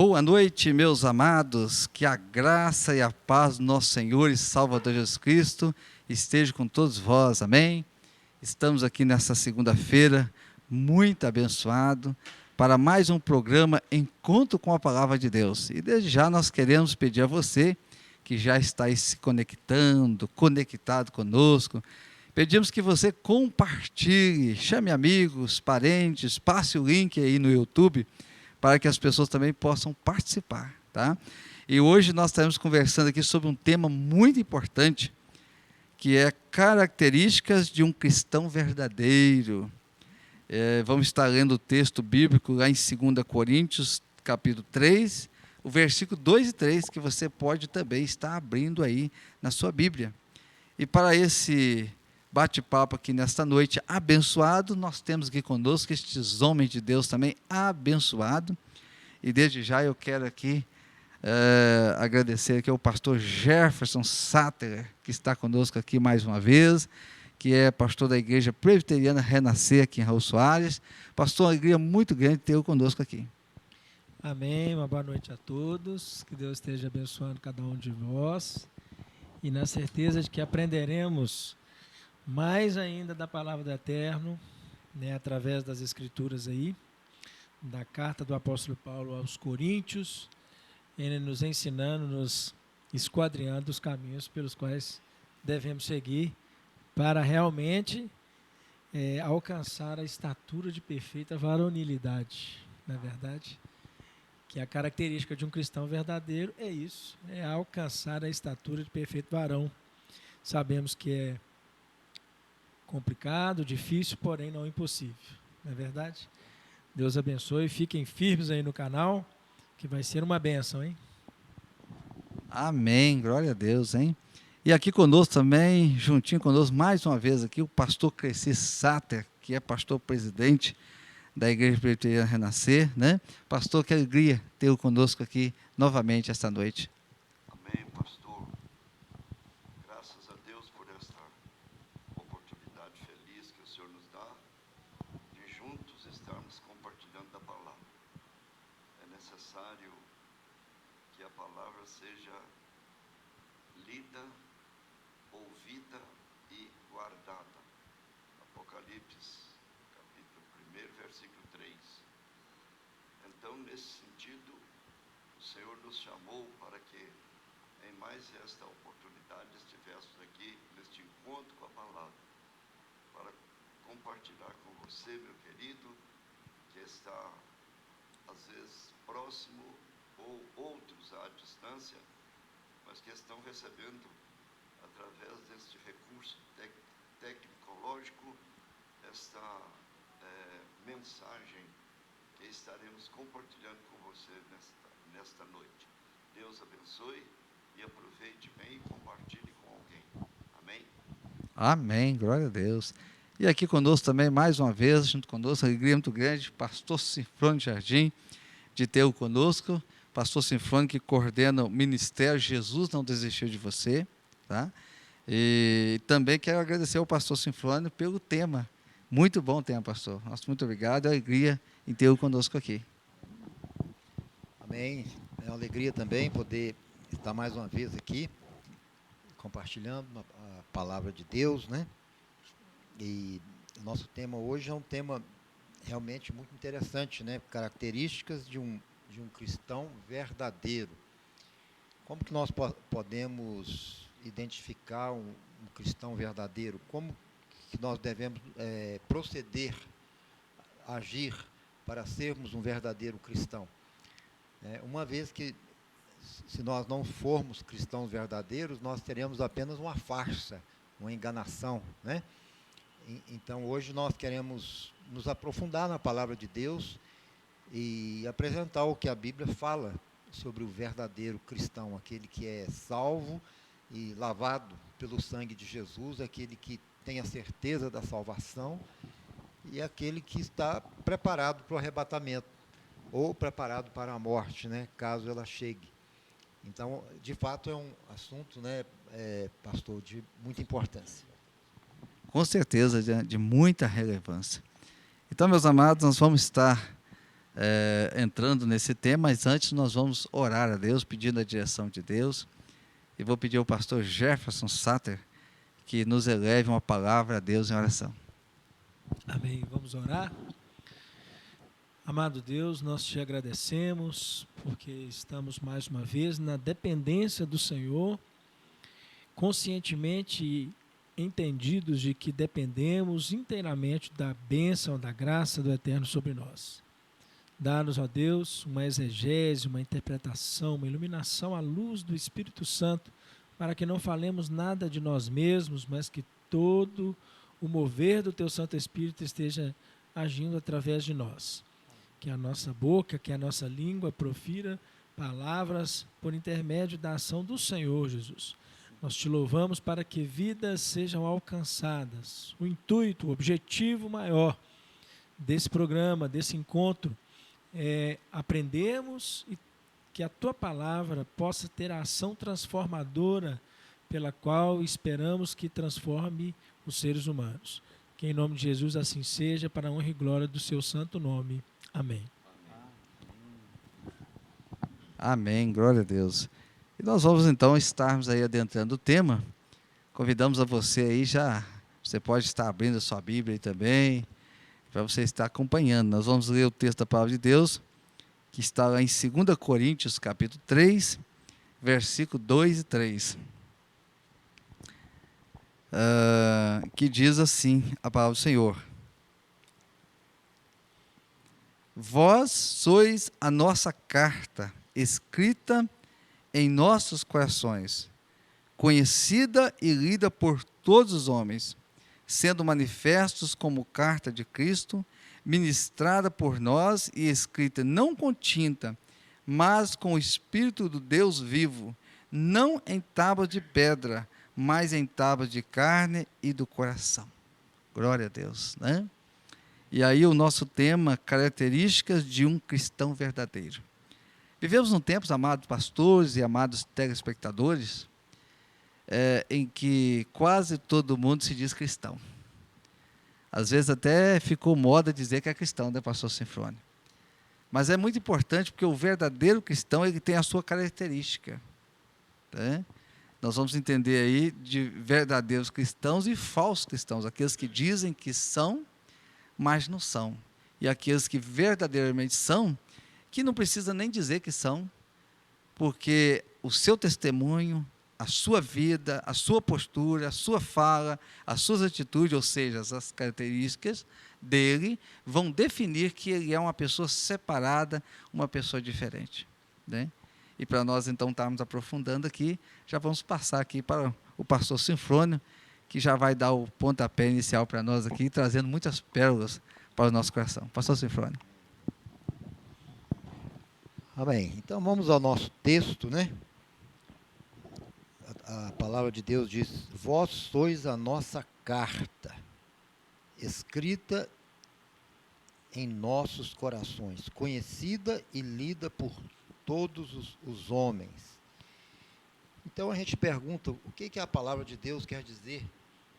Boa noite, meus amados, que a graça e a paz do nosso Senhor e Salvador Jesus Cristo esteja com todos vós, amém? Estamos aqui nessa segunda-feira, muito abençoado, para mais um programa Encontro com a Palavra de Deus. E desde já nós queremos pedir a você, que já está aí se conectado conosco, pedimos que você compartilhe, chame amigos, parentes, passe o link aí no YouTube, para que as pessoas também possam participar, tá? E hoje nós estaremos conversando aqui sobre um tema muito importante, que é características de um cristão verdadeiro. Vamos estar lendo o texto bíblico lá em 2 Coríntios, capítulo 3, o versículo 2 e 3, que você pode também estar abrindo aí na sua Bíblia. E para esse bate-papo aqui nesta noite abençoado, nós temos aqui conosco estes homens de Deus também abençoados, e desde já eu quero aqui agradecer aqui ao pastor Jefferson Sattler, que está conosco aqui mais uma vez, que é pastor da Igreja Presbiteriana Renascer aqui em Raul Soares. Pastor, uma alegria muito grande ter-o conosco aqui. Amém, uma boa noite a todos, que Deus esteja abençoando cada um de nós, e na certeza de que aprenderemos mais ainda da palavra do Eterno, né, através das Escrituras aí, da carta do apóstolo Paulo aos Coríntios, ele nos ensinando, nos esquadrinhando os caminhos pelos quais devemos seguir para realmente alcançar a estatura de perfeita varonilidade, não é verdade? Que a característica de um cristão verdadeiro é isso, é alcançar a estatura de perfeito varão. Sabemos que é complicado, difícil, porém não impossível, não é verdade? Deus abençoe, fiquem firmes aí no canal, que vai ser uma bênção, hein? Amém, glória a Deus, hein? E aqui conosco também, juntinho conosco, mais uma vez aqui, o pastor Cresci Sattler, que é pastor presidente da Igreja Presbiteriana Renascer, né? Pastor, que alegria ter-o conosco aqui novamente esta noite. Amém, pastor. Graças a Deus por esta oportunidade feliz que o Senhor nos dá de juntos estarmos compartilhando da palavra. É necessário que a palavra seja lida, ouvida e guardada. Apocalipse, capítulo 1, versículo 3. Então, nesse sentido, o Senhor nos chamou para que em mais esta oportunidade estivéssemos aqui neste encontro com a palavra, para compartilhar com você, meu querido, que está às vezes próximo ou outros à distância, mas que estão recebendo através deste recurso tecnológico esta mensagem que estaremos compartilhando com você nesta noite. Deus abençoe e aproveite bem e compartilhe com alguém. Amém? Amém, glória a Deus. E aqui conosco também, mais uma vez, junto conosco, alegria muito grande, pastor Sinfrônio Jardim, de ter-o conosco. Pastor Sinfrônio, que coordena o Ministério Jesus Não Desistiu de Você, tá? E também quero agradecer ao pastor Sinfrônio pelo tema. Muito bom tema, pastor. Nossa, muito obrigado, é alegria em ter-o conosco aqui. Amém. É uma alegria também poder estar mais uma vez aqui, compartilhando a palavra de Deus, né? E o nosso tema hoje é um tema realmente muito interessante, né? Características de um cristão verdadeiro. Como que nós podemos identificar um cristão verdadeiro? Como que nós devemos proceder, agir para sermos um verdadeiro cristão? Uma vez que, se nós não formos cristãos verdadeiros, nós teremos apenas uma farsa, uma enganação, né? Então, hoje nós queremos nos aprofundar na palavra de Deus e apresentar o que a Bíblia fala sobre o verdadeiro cristão, aquele que é salvo e lavado pelo sangue de Jesus, aquele que tem a certeza da salvação e aquele que está preparado para o arrebatamento, ou preparado para a morte, né, caso ela chegue. Então, de fato, é um assunto, né, pastor, de muita importância. Com certeza, de muita relevância. Então, meus amados, nós vamos estar entrando nesse tema, mas antes nós vamos orar a Deus, pedindo a direção de Deus. E vou pedir ao pastor Jefferson Satter que nos eleve uma palavra a Deus em oração. Amém. Vamos orar? Amado Deus, nós te agradecemos porque estamos mais uma vez na dependência do Senhor, conscientemente entendidos de que dependemos inteiramente da bênção, da graça do Eterno sobre nós. Dá-nos, ó Deus, uma exegese, uma interpretação, uma iluminação à luz do Espírito Santo, para que não falemos nada de nós mesmos, mas que todo o mover do Teu Santo Espírito esteja agindo através de nós. Que a nossa boca, que a nossa língua profira palavras por intermédio da ação do Senhor Jesus. Nós te louvamos para que vidas sejam alcançadas. O intuito, o objetivo maior desse programa, desse encontro, é aprendermos e que a Tua palavra possa ter a ação transformadora pela qual esperamos que transforme os seres humanos. Que em nome de Jesus assim seja, para a honra e glória do Seu santo nome. Amém. Amém, glória a Deus. E nós vamos então estarmos aí adentrando o tema. Convidamos a você aí já, você pode estar abrindo a sua Bíblia aí também, para você estar acompanhando. Nós vamos ler o texto da palavra de Deus, que está lá em 2 Coríntios, capítulo 3, versículo 2 e 3. Que diz assim a palavra do Senhor: Vós sois a nossa carta, escrita em nossos corações, conhecida e lida por todos os homens, sendo manifestos como carta de Cristo, ministrada por nós e escrita não com tinta, mas com o Espírito do Deus vivo, não em tábuas de pedra, mas em tábuas de carne e do coração. Glória a Deus, né? E aí o nosso tema, características de um cristão verdadeiro. Vivemos num tempo, amados pastores e amados telespectadores, em que quase todo mundo se diz cristão. Às vezes até ficou moda dizer que é cristão, né, pastor Sinfrônio? Mas é muito importante porque o verdadeiro cristão, ele tem a sua característica. Tá? Nós vamos entender aí de verdadeiros cristãos e falsos cristãos, aqueles que dizem que são, mas não são. E aqueles que verdadeiramente são, que não precisa nem dizer que são, porque o seu testemunho, a sua vida, a sua postura, a sua fala, as suas atitudes, ou seja, as características dele, vão definir que ele é uma pessoa separada, uma pessoa diferente. Né? E para nós, então, estarmos aprofundando aqui, já vamos passar aqui para o pastor Sinfrônio, que já vai dar o pontapé inicial para nós aqui, trazendo muitas pérolas para o nosso coração. Pastor Sinfrônio. Amém. Então vamos ao nosso texto, né? A palavra de Deus diz: Vós sois a nossa carta, escrita em nossos corações, conhecida e lida por todos os homens. Então a gente pergunta, o que a palavra de Deus quer dizer,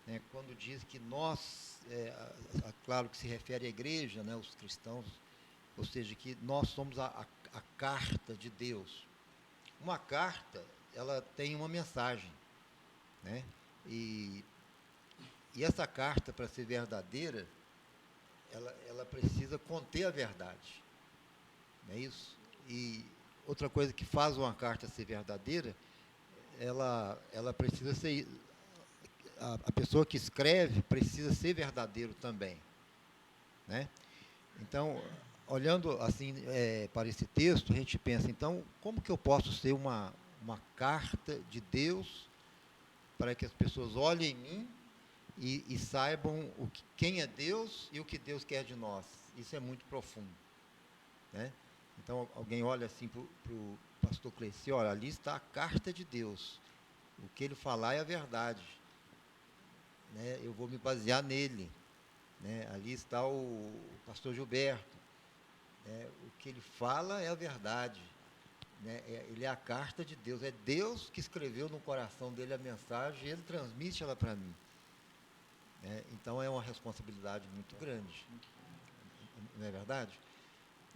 né, quando diz que nós, claro que se refere à igreja, né, os cristãos, ou seja, que nós somos a carta de Deus. Uma carta, ela tem uma mensagem, né? E essa carta, para ser verdadeira, ela precisa conter a verdade, não é isso? E outra coisa que faz uma carta ser verdadeira, ela precisa ser, a pessoa que escreve precisa ser verdadeiro também, né? Então, olhando assim para esse texto, a gente pensa, então, como que eu posso ser uma carta de Deus para que as pessoas olhem em mim e saibam quem é Deus e o que Deus quer de nós? Isso é muito profundo, né? Então, alguém olha assim para o pastor Cleici, olha, ali está a carta de Deus, o que ele falar é a verdade, né? Eu vou me basear nele, né? Ali está o pastor Gilberto, né? O que ele fala é a verdade, né? Ele é a carta de Deus, é Deus que escreveu no coração dele a mensagem e ele transmite ela para mim, né? Então é uma responsabilidade muito grande, não é verdade?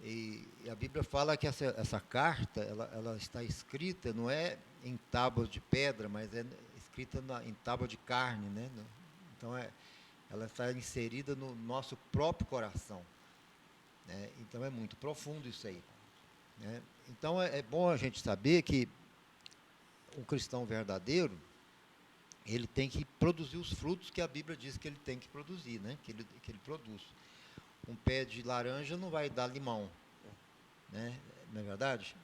E a Bíblia fala que essa carta, ela está escrita, não é em tábuas de pedra, mas é escrita em tábua de carne, né? Então, ela está inserida no nosso próprio coração, né? Então, é muito profundo isso aí, né? Então, é bom a gente saber que um cristão verdadeiro, ele tem que produzir os frutos que a Bíblia diz que ele tem que produzir, né? Que ele produz. Um pé de laranja não vai dar limão, né? Não é verdade?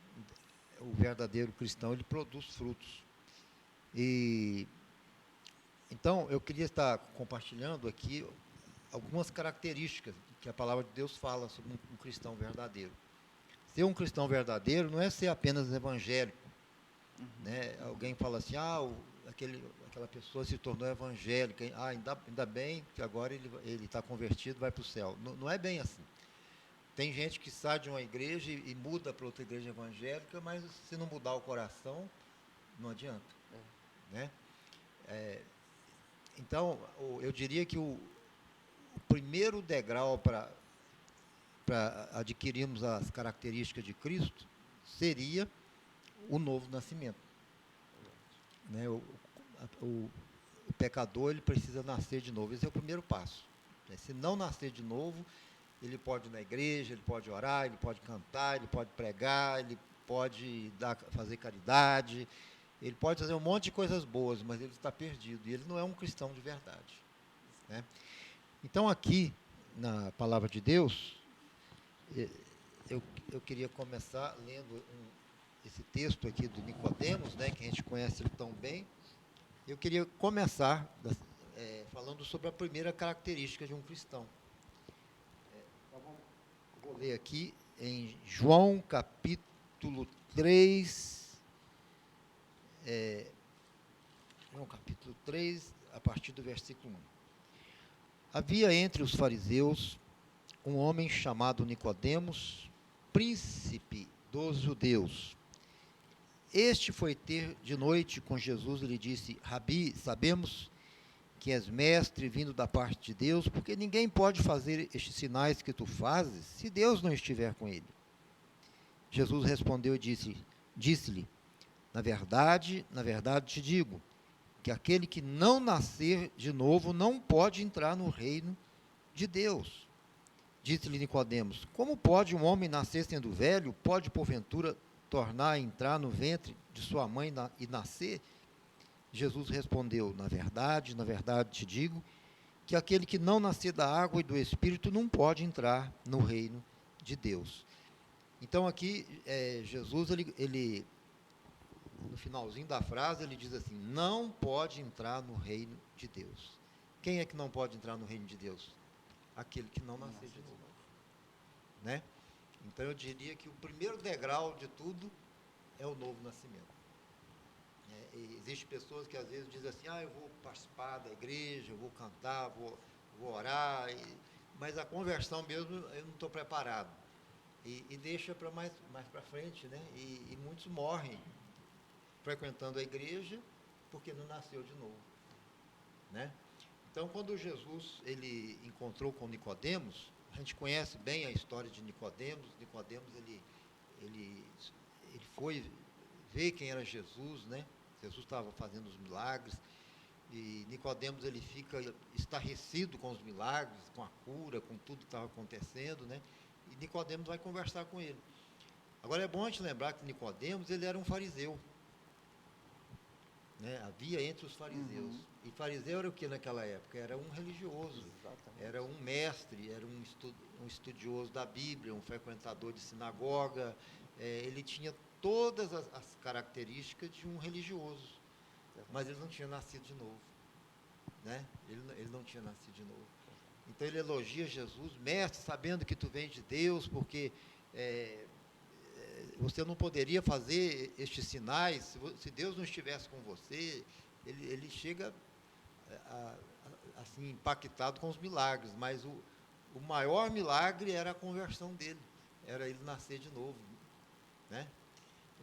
O verdadeiro cristão, ele produz frutos. E então eu queria estar compartilhando aqui algumas características que a palavra de Deus fala sobre um cristão verdadeiro. Ser um cristão verdadeiro não é ser apenas evangélico, né? Alguém fala assim, aquela pessoa se tornou evangélica, ainda bem que agora ele está convertido, vai para o céu. Não é bem assim. Tem gente que sai de uma igreja e muda para outra igreja evangélica, mas se não mudar o coração, não adianta, né? Então, eu diria que o primeiro degrau para adquirirmos as características de Cristo seria o novo nascimento, né? O pecador, ele precisa nascer de novo. Esse é o primeiro passo, né? Se não nascer de novo, ele pode ir na igreja, ele pode orar, ele pode cantar, ele pode pregar, ele pode fazer caridade, ele pode fazer um monte de coisas boas, mas ele está perdido, e ele não é um cristão de verdade, né? Então, aqui, na palavra de Deus, eu queria começar lendo esse texto aqui do Nicodemos, né, que a gente conhece ele tão bem. Eu queria começar falando sobre a primeira característica de um cristão. Vou ler aqui em João capítulo 3, João capítulo 3, a partir do versículo 1. Havia entre os fariseus um homem chamado Nicodemos, príncipe dos judeus. Este foi ter de noite com Jesus e lhe disse: Rabi, sabemos que és mestre vindo da parte de Deus, porque ninguém pode fazer estes sinais que tu fazes se Deus não estiver com ele. Jesus respondeu e disse-lhe: na verdade te digo, que aquele que não nascer de novo não pode entrar no reino de Deus. Disse-lhe Nicodemos: como pode um homem nascer sendo velho? Pode porventura tornar a entrar no ventre de sua mãe e nascer? Jesus respondeu: na verdade te digo, que aquele que não nascer da água e do Espírito não pode entrar no reino de Deus. Então aqui, Jesus, ele, no finalzinho da frase, ele diz assim: não pode entrar no reino de Deus. Quem é que não pode entrar no reino de Deus? Aquele que não nascer de novo, né? Então eu diria que o primeiro degrau de tudo é o novo nascimento. Existem pessoas que às vezes dizem assim: eu vou participar da igreja, eu vou cantar, vou orar, mas a conversão mesmo eu não estou preparado. E deixa para mais para frente, né? E muitos morrem frequentando a igreja porque não nasceu de novo, né? Então, quando Jesus ele encontrou com Nicodemos, a gente conhece bem a história de Nicodemos. Nicodemos ele foi ver quem era Jesus, né? Jesus estava fazendo os milagres, e Nicodemos ele fica estarrecido com os milagres, com a cura, com tudo que estava acontecendo, né? E Nicodemos vai conversar com ele. Agora é bom a gente lembrar que Nicodemos ele era um fariseu, né? Havia entre os fariseus. E fariseu era o que naquela época? Era um religioso. Exatamente. Era um mestre, era um estudioso da Bíblia, um frequentador de sinagoga. Ele tinha todas as características de um religioso, mas ele não tinha nascido de novo, né? Ele não tinha nascido de novo. Então ele elogia Jesus: mestre, sabendo que tu vens de Deus, porque você não poderia fazer estes sinais se Deus não estivesse com você. Ele chega assim impactado com os milagres, mas o maior milagre era a conversão dele, era ele nascer de novo, né?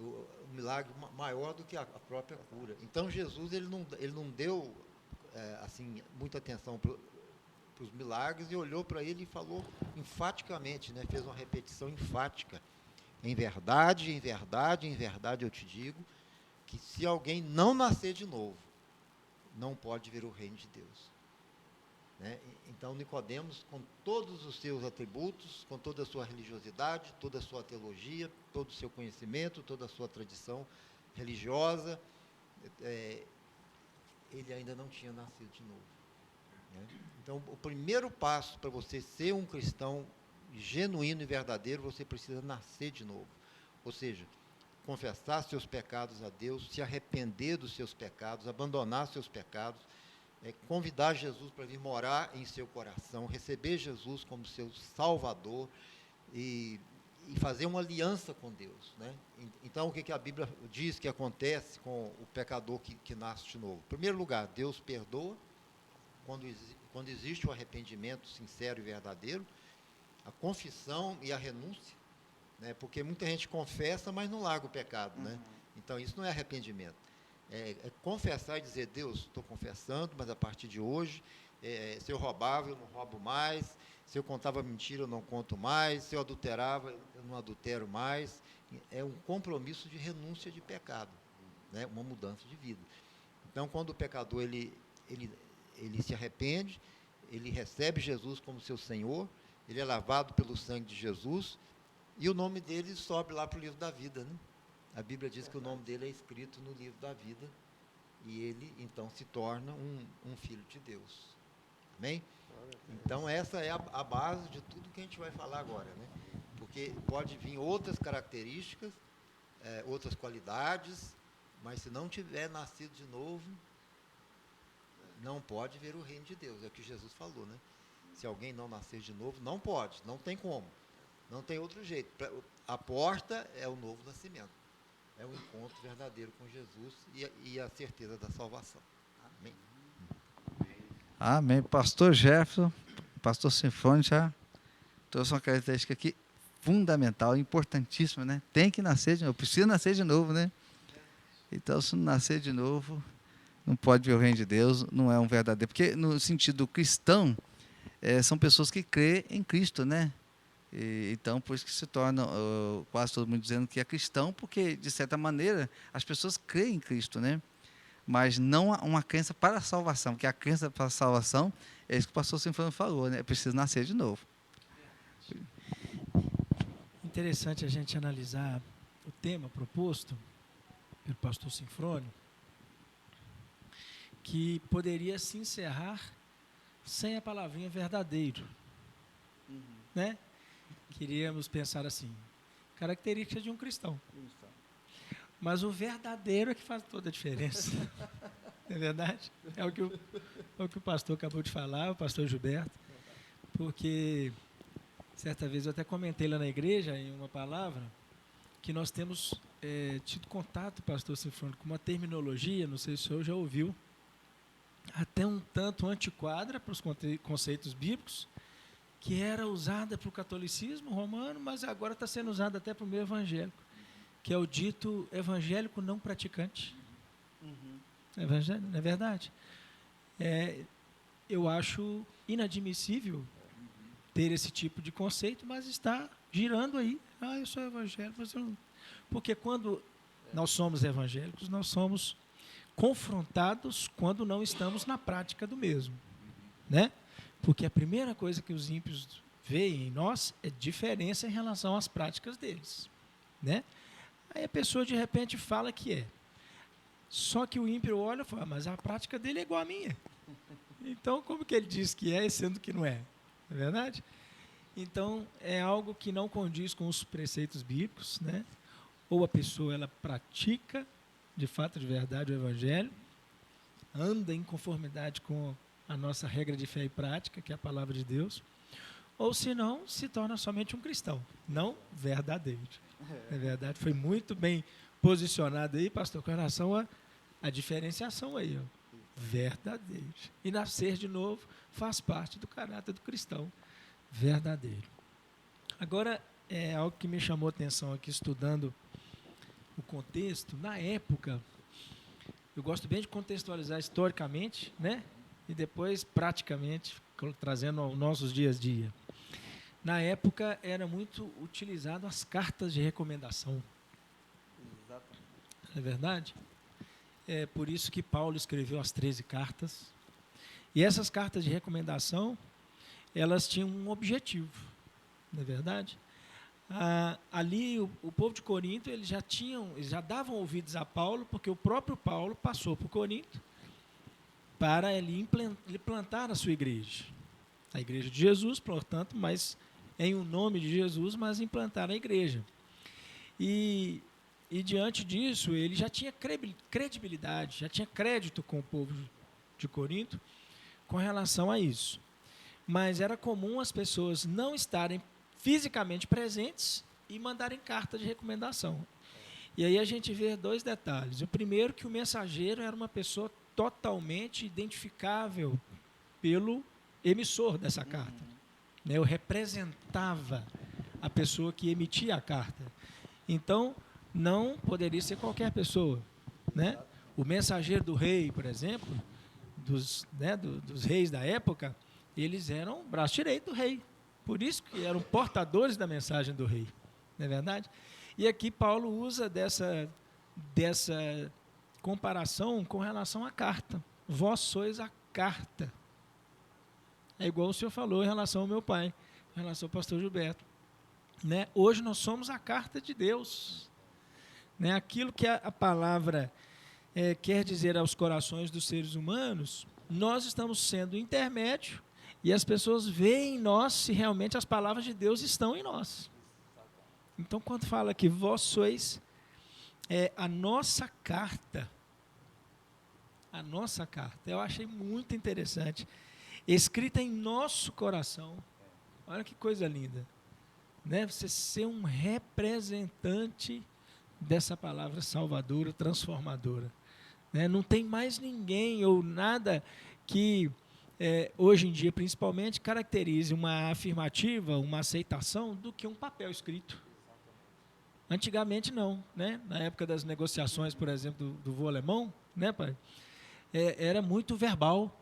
O milagre maior do que a própria cura. Então Jesus ele não deu assim muita atenção os milagres e olhou para ele e falou enfaticamente, né? Fez uma repetição enfática. Em verdade, em verdade, em verdade eu te digo que se alguém não nascer de novo, não pode ver o reino de Deus. Né? Então, Nicodemos, com todos os seus atributos, com toda a sua religiosidade, toda a sua teologia, todo o seu conhecimento, toda a sua tradição religiosa, ele ainda não tinha nascido de novo. Né? Então, o primeiro passo para você ser um cristão genuíno e verdadeiro, você precisa nascer de novo. Ou seja, confessar seus pecados a Deus, se arrepender dos seus pecados, abandonar seus pecados, convidar Jesus para vir morar em seu coração, receber Jesus como seu Salvador e fazer uma aliança com Deus. Né? Então, o que a Bíblia diz que acontece com o pecador que nasce de novo? Em primeiro lugar, Deus perdoa quando existe o arrependimento sincero e verdadeiro, a confissão e a renúncia, né? Porque muita gente confessa, mas não larga o pecado. Né? Então, isso não é arrependimento. É confessar e dizer, Deus, estou confessando, mas a partir de hoje, se eu roubava, eu não roubo mais, se eu contava mentira, eu não conto mais, se eu adulterava, eu não adultero mais. É um compromisso de renúncia de pecado, né? Uma mudança de vida. Então, quando o pecador ele se arrepende, ele recebe Jesus como seu Senhor, ele é lavado pelo sangue de Jesus, e o nome dele sobe lá para o livro da vida, né? A Bíblia diz que o nome dele é escrito no livro da vida, e ele, então, se torna um filho de Deus. Amém? Então, essa é a base de tudo que a gente vai falar agora, né? Porque pode vir outras características, outras qualidades, mas se não tiver nascido de novo, não pode ver o reino de Deus. É o que Jesus falou, né? Se alguém não nascer de novo, não pode, não tem como. Não tem outro jeito. A porta é o novo nascimento. É o encontro verdadeiro com Jesus e a certeza da salvação. Amém. Amém. Pastor Jefferson, pastor Sinfônio já trouxe uma característica aqui fundamental, importantíssima, né? Tem que nascer de novo, precisa nascer de novo, né? Então, se não nascer de novo, não pode ver o reino de Deus, não é um verdadeiro. Porque, no sentido cristão, são pessoas que crêem em Cristo, né? Então, por isso que se torna quase todo mundo dizendo que é cristão, porque, de certa maneira, as pessoas creem em Cristo, né? Mas não uma crença para a salvação, porque a crença para a salvação é isso que o pastor Sinfônio falou, né? É preciso nascer de novo. Interessante a gente analisar o tema proposto pelo pastor Sinfônio, que poderia se encerrar sem a palavrinha verdadeiro. Né? Queríamos pensar assim, característica de um cristão. Mas o verdadeiro é que faz toda a diferença. Não é verdade? É o que o pastor acabou de falar, o pastor Gilberto, porque certa vez eu até comentei lá na igreja, em uma palavra, que nós temos tido contato, pastor Sinfônio, com uma terminologia, não sei se o senhor já ouviu, até um tanto antiquada para os conceitos bíblicos, que era usada para o catolicismo romano, mas agora está sendo usada até para o meio evangélico, que é o dito evangélico não praticante. Não é verdade? Eu acho inadmissível ter esse tipo de conceito, mas está girando aí. Eu sou evangélico, mas eu não... Porque quando nós somos evangélicos, nós somos confrontados quando não estamos na prática do mesmo, né? Porque a primeira coisa que os ímpios veem em nós é diferença em relação às práticas deles, né? Aí a pessoa de repente fala que é. Só que o ímpio olha e fala, mas a prática dele é igual à minha. Então, como que ele diz que é, sendo que não é? Não é verdade? Então, é algo que não condiz com os preceitos bíblicos, né? Ou a pessoa ela pratica, de fato, de verdade, o evangelho, anda em conformidade com a nossa regra de fé e prática, que é a palavra de Deus, ou se não, se torna somente um cristão, não verdadeiro. É verdade, foi muito bem posicionado aí, pastor, com relação à diferenciação aí, ó, verdadeiro. E nascer de novo faz parte do caráter do cristão verdadeiro. Agora, algo que me chamou a atenção aqui, estudando o contexto, na época, eu gosto bem de contextualizar historicamente, né? e depois praticamente trazendo aos nossos dias a dia. Na época era muito utilizado as cartas de recomendação. Não é verdade? É por isso que Paulo escreveu as 13 cartas. E essas cartas de recomendação, elas tinham um objetivo, não é verdade? Ali o povo de Corinto, eles já davam ouvidos a Paulo, porque o próprio Paulo passou por Corinto para ele implantar a sua igreja. A igreja de Jesus, portanto, mas em o nome de Jesus, mas implantar a igreja. E diante disso, ele já tinha credibilidade, já tinha crédito com o povo de Corinto com relação a isso. Mas era comum as pessoas não estarem fisicamente presentes e mandarem carta de recomendação. E aí a gente vê 2 detalhes. O primeiro, que o mensageiro era uma pessoa totalmente identificável pelo emissor dessa carta. Eu representava a pessoa que emitia a carta. Então, não poderia ser qualquer pessoa, né? O mensageiro do rei, por exemplo, dos reis da época, eles eram o braço direito do rei. Por isso que eram portadores da mensagem do rei. Não é verdade? E aqui Paulo usa dessa comparação com relação à carta. Vós sois a carta. É igual o senhor falou em relação ao meu pai, em relação ao pastor Gilberto. Né? Hoje nós somos a carta de Deus. Né? Aquilo que a palavra quer dizer aos corações dos seres humanos, nós estamos sendo intermédio e as pessoas veem em nós se realmente as palavras de Deus estão em nós. Então, quando fala que vós sois a nossa carta, eu achei muito interessante, escrita em nosso coração. Olha que coisa linda. Né? Você ser um representante dessa palavra salvadora, transformadora. Né? Não tem mais ninguém ou nada que, hoje em dia, principalmente, caracterize uma afirmativa, uma aceitação, do que um papel escrito. Antigamente, não. Né? Na época das negociações, por exemplo, do voo alemão, né, pai? Era muito verbal.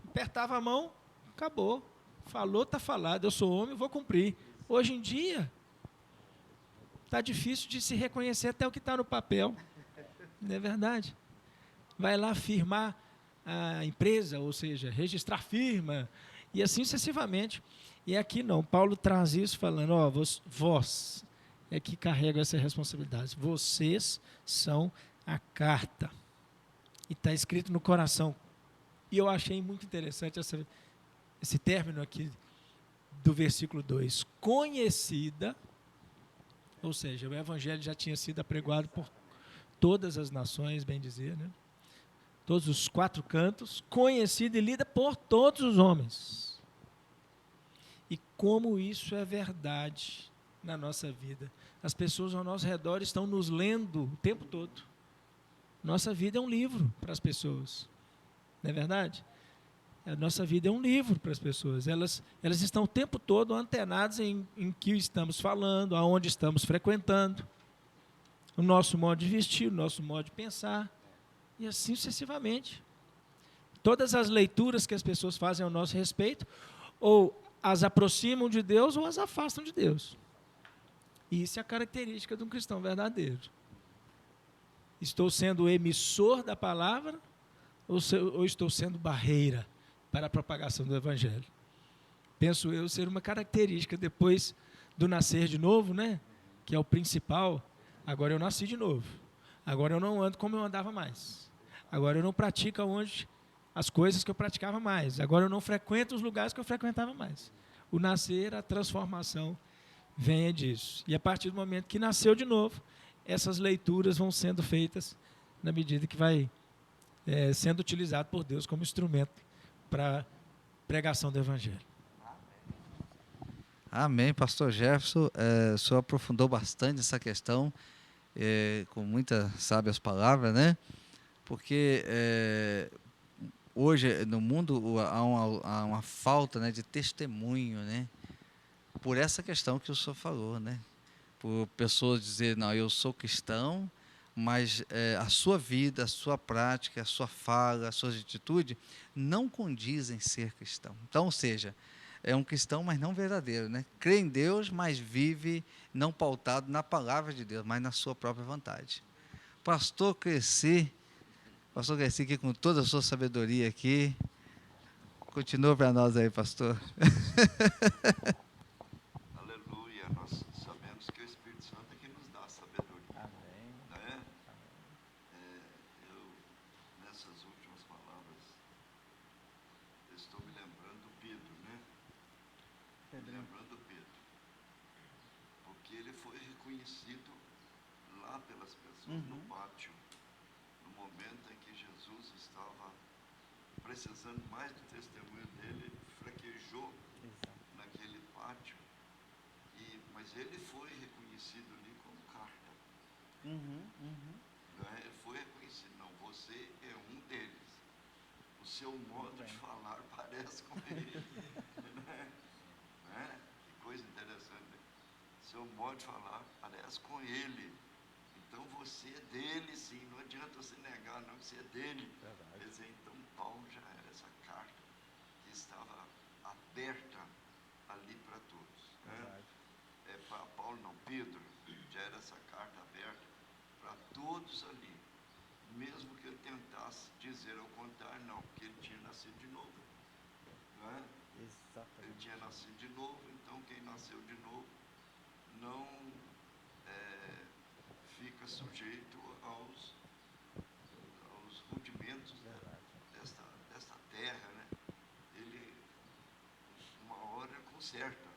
Apertava a mão, acabou. Falou, está falado. Eu sou homem, vou cumprir. Hoje em dia, está difícil de se reconhecer até o que está no papel. Não é verdade? Vai lá firmar a empresa, ou seja, registrar firma, e assim sucessivamente. E aqui não, Paulo traz isso falando, vós é que carregam essa responsabilidade. Vocês são a carta. E está escrito no coração. E eu achei muito interessante esse término aqui do versículo 2. Conhecida, ou seja, o evangelho já tinha sido apregoado por todas as nações, bem dizer, né? Todos os 4 cantos, conhecida e lida por todos os homens. E como isso é verdade na nossa vida. As pessoas ao nosso redor estão nos lendo o tempo todo. Nossa vida é um livro para as pessoas. Não é verdade? A nossa vida é um livro para as pessoas. Elas estão o tempo todo antenadas em que estamos falando, aonde estamos frequentando, o nosso modo de vestir, o nosso modo de pensar, e assim sucessivamente. Todas as leituras que as pessoas fazem ao nosso respeito, ou as aproximam de Deus, ou as afastam de Deus. E isso é a característica de um cristão verdadeiro. Estou sendo emissor da palavra, ou estou sendo barreira para a propagação do evangelho? Penso eu ser uma característica depois do nascer de novo, né? Que é o principal. Agora eu nasci de novo. Agora eu não ando como eu andava mais. Agora eu não pratico as coisas que eu praticava mais. Agora eu não frequento os lugares que eu frequentava mais. O nascer, a transformação, vem disso. E a partir do momento que nasceu de novo, essas leituras vão sendo feitas na medida que vai sendo utilizado por Deus como instrumento para a pregação do evangelho. Amém, pastor Jefferson. O senhor aprofundou bastante essa questão, com muitas sábias palavras, né? Porque hoje no mundo há uma falta, né, de testemunho, né? Por essa questão que o senhor falou, né? Por pessoas dizer, não, eu sou cristão, mas a sua vida, a sua prática, a sua fala, as suas atitudes não condizem ser cristão. Então, ou seja, é um cristão, mas não verdadeiro, né? Crê em Deus, mas vive não pautado na palavra de Deus, mas na sua própria vontade. Pastor Cresci aqui com toda a sua sabedoria aqui. Continua para nós aí, pastor. Aleluia. Nós sabemos que o Espírito Santo é que nos dá a sabedoria. Amém. Né? Eu, nessas últimas palavras, estou me lembrando do Pedro, né? Me lembrando do Pedro. Porque ele foi reconhecido lá pelas pessoas no pátio, no momento em que Jesus estava precisando mais do testemunho dele, ele fraquejou naquele pátio, mas ele foi reconhecido ali como carta. Né? Ele foi reconhecido, não, você é um deles. O seu modo de falar parece com ele. Né? Que coisa interessante. Né? Seu modo de falar parece com ele. Então você é dele, sim. Não adianta você negar, não, que você é dele. Quer dizer, então Paulo já era essa carta que estava aberta ali para todos. Né? Para Paulo não, Pedro já era essa carta aberta para todos ali. Mesmo que ele tentasse dizer ao contrário, não, porque ele tinha nascido de novo. Né? Ele tinha nascido de novo, então quem nasceu de novo não fica sujeito aos rudimentos desta terra, né? Ele, uma hora, conserta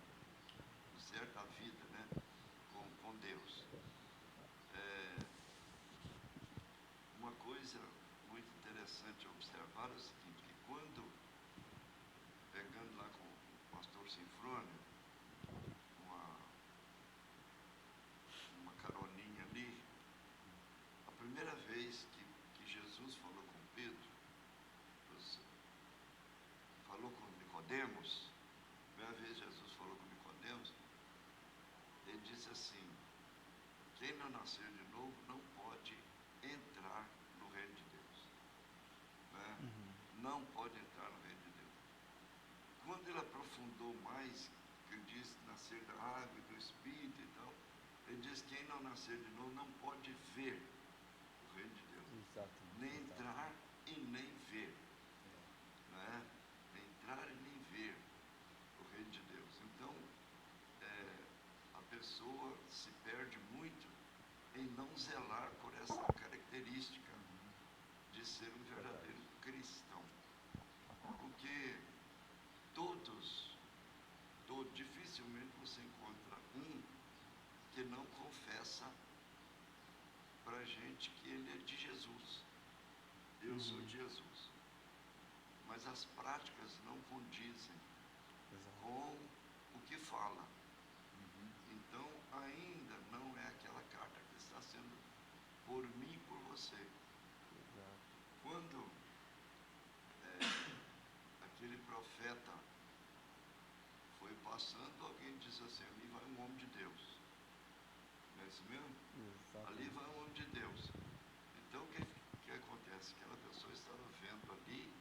a vida, né? com Deus. Uma coisa muito interessante observar é o seguinte, que quando, pegando lá com o pastor Sinfrônio, uma caroninha ali, a primeira vez que Jesus falou com Pedro, falou com Nicodemos, a primeira vez que Jesus falou com Nicodemos, ele disse assim, quem não nasceu de novo não pode entrar no reino de Deus. Né? Não pode entrar no reino de Deus. Quando ele aprofundou mais, que ele disse nascer da água e do Espírito e tal, ele diz que quem não nascer de novo não pode ver o reino de Deus. Nem entrar e nem ver. Né? Nem entrar e nem ver o reino de Deus. Então, a pessoa se perde muito em não zelar por essa característica de ser um verdadeiro cristão. Porque dificilmente você encontra um que não confessa para a gente que ele é de Jesus. Eu sou de Jesus. Mas as práticas não condizem com o que fala. Então, ainda não é aquela carta que está sendo por mim e por você. Quando aquele profeta foi passando, alguém disse assim, ali vai um homem de Deus. Não é isso mesmo? Ali vai um homem de Deus. Então, o que acontece? Aquela pessoa estava vendo ali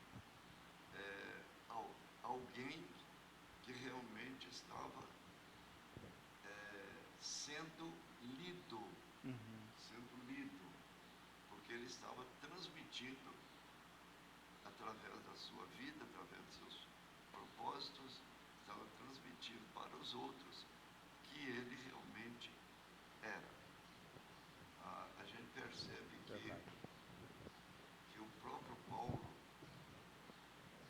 alguém que realmente estava sendo lido, porque ele estava transmitindo através da sua vida, através dos seus propósitos, estava transmitindo para os outros que ele realmente era. A gente percebe que o próprio Paulo,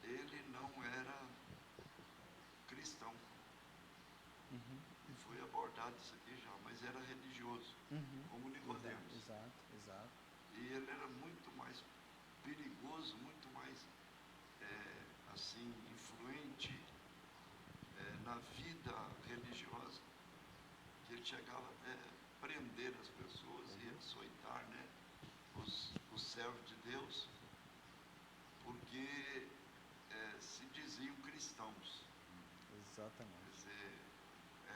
ele não era cristão. E foi abordado isso aqui já, mas era religioso, como Nicodemos. Exato. E ele era muito mais perigoso, muito mais assim, influente na vida religiosa, que ele chegava até a prender as pessoas e açoitar, né, os servos de Deus, porque se diziam cristãos. Exatamente. Quer dizer,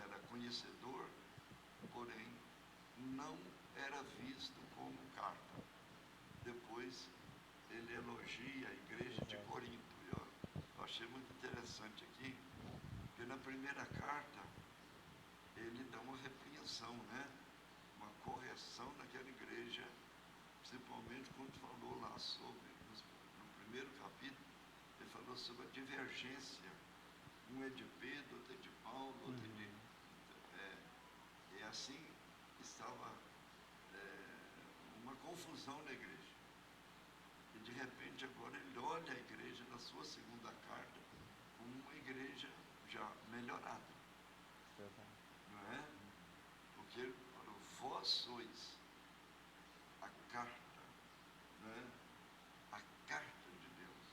era conhecedor, porém não era visto como carta. Depois ele elogia a igreja de Corinto. Eu achei muito interessante aqui, porque na primeira carta ele dá uma repreensão, né? Uma correção naquela igreja, principalmente quando falou lá sobre, no primeiro capítulo, ele falou sobre a divergência. Um é de Pedro, outro é de Paulo, outro é de... e assim estava uma confusão na igreja. E de repente agora ele olha a igreja na sua segunda carta como uma igreja já melhorada. Não é? Porque ele falou, vós sois a carta, não é? A carta de Deus.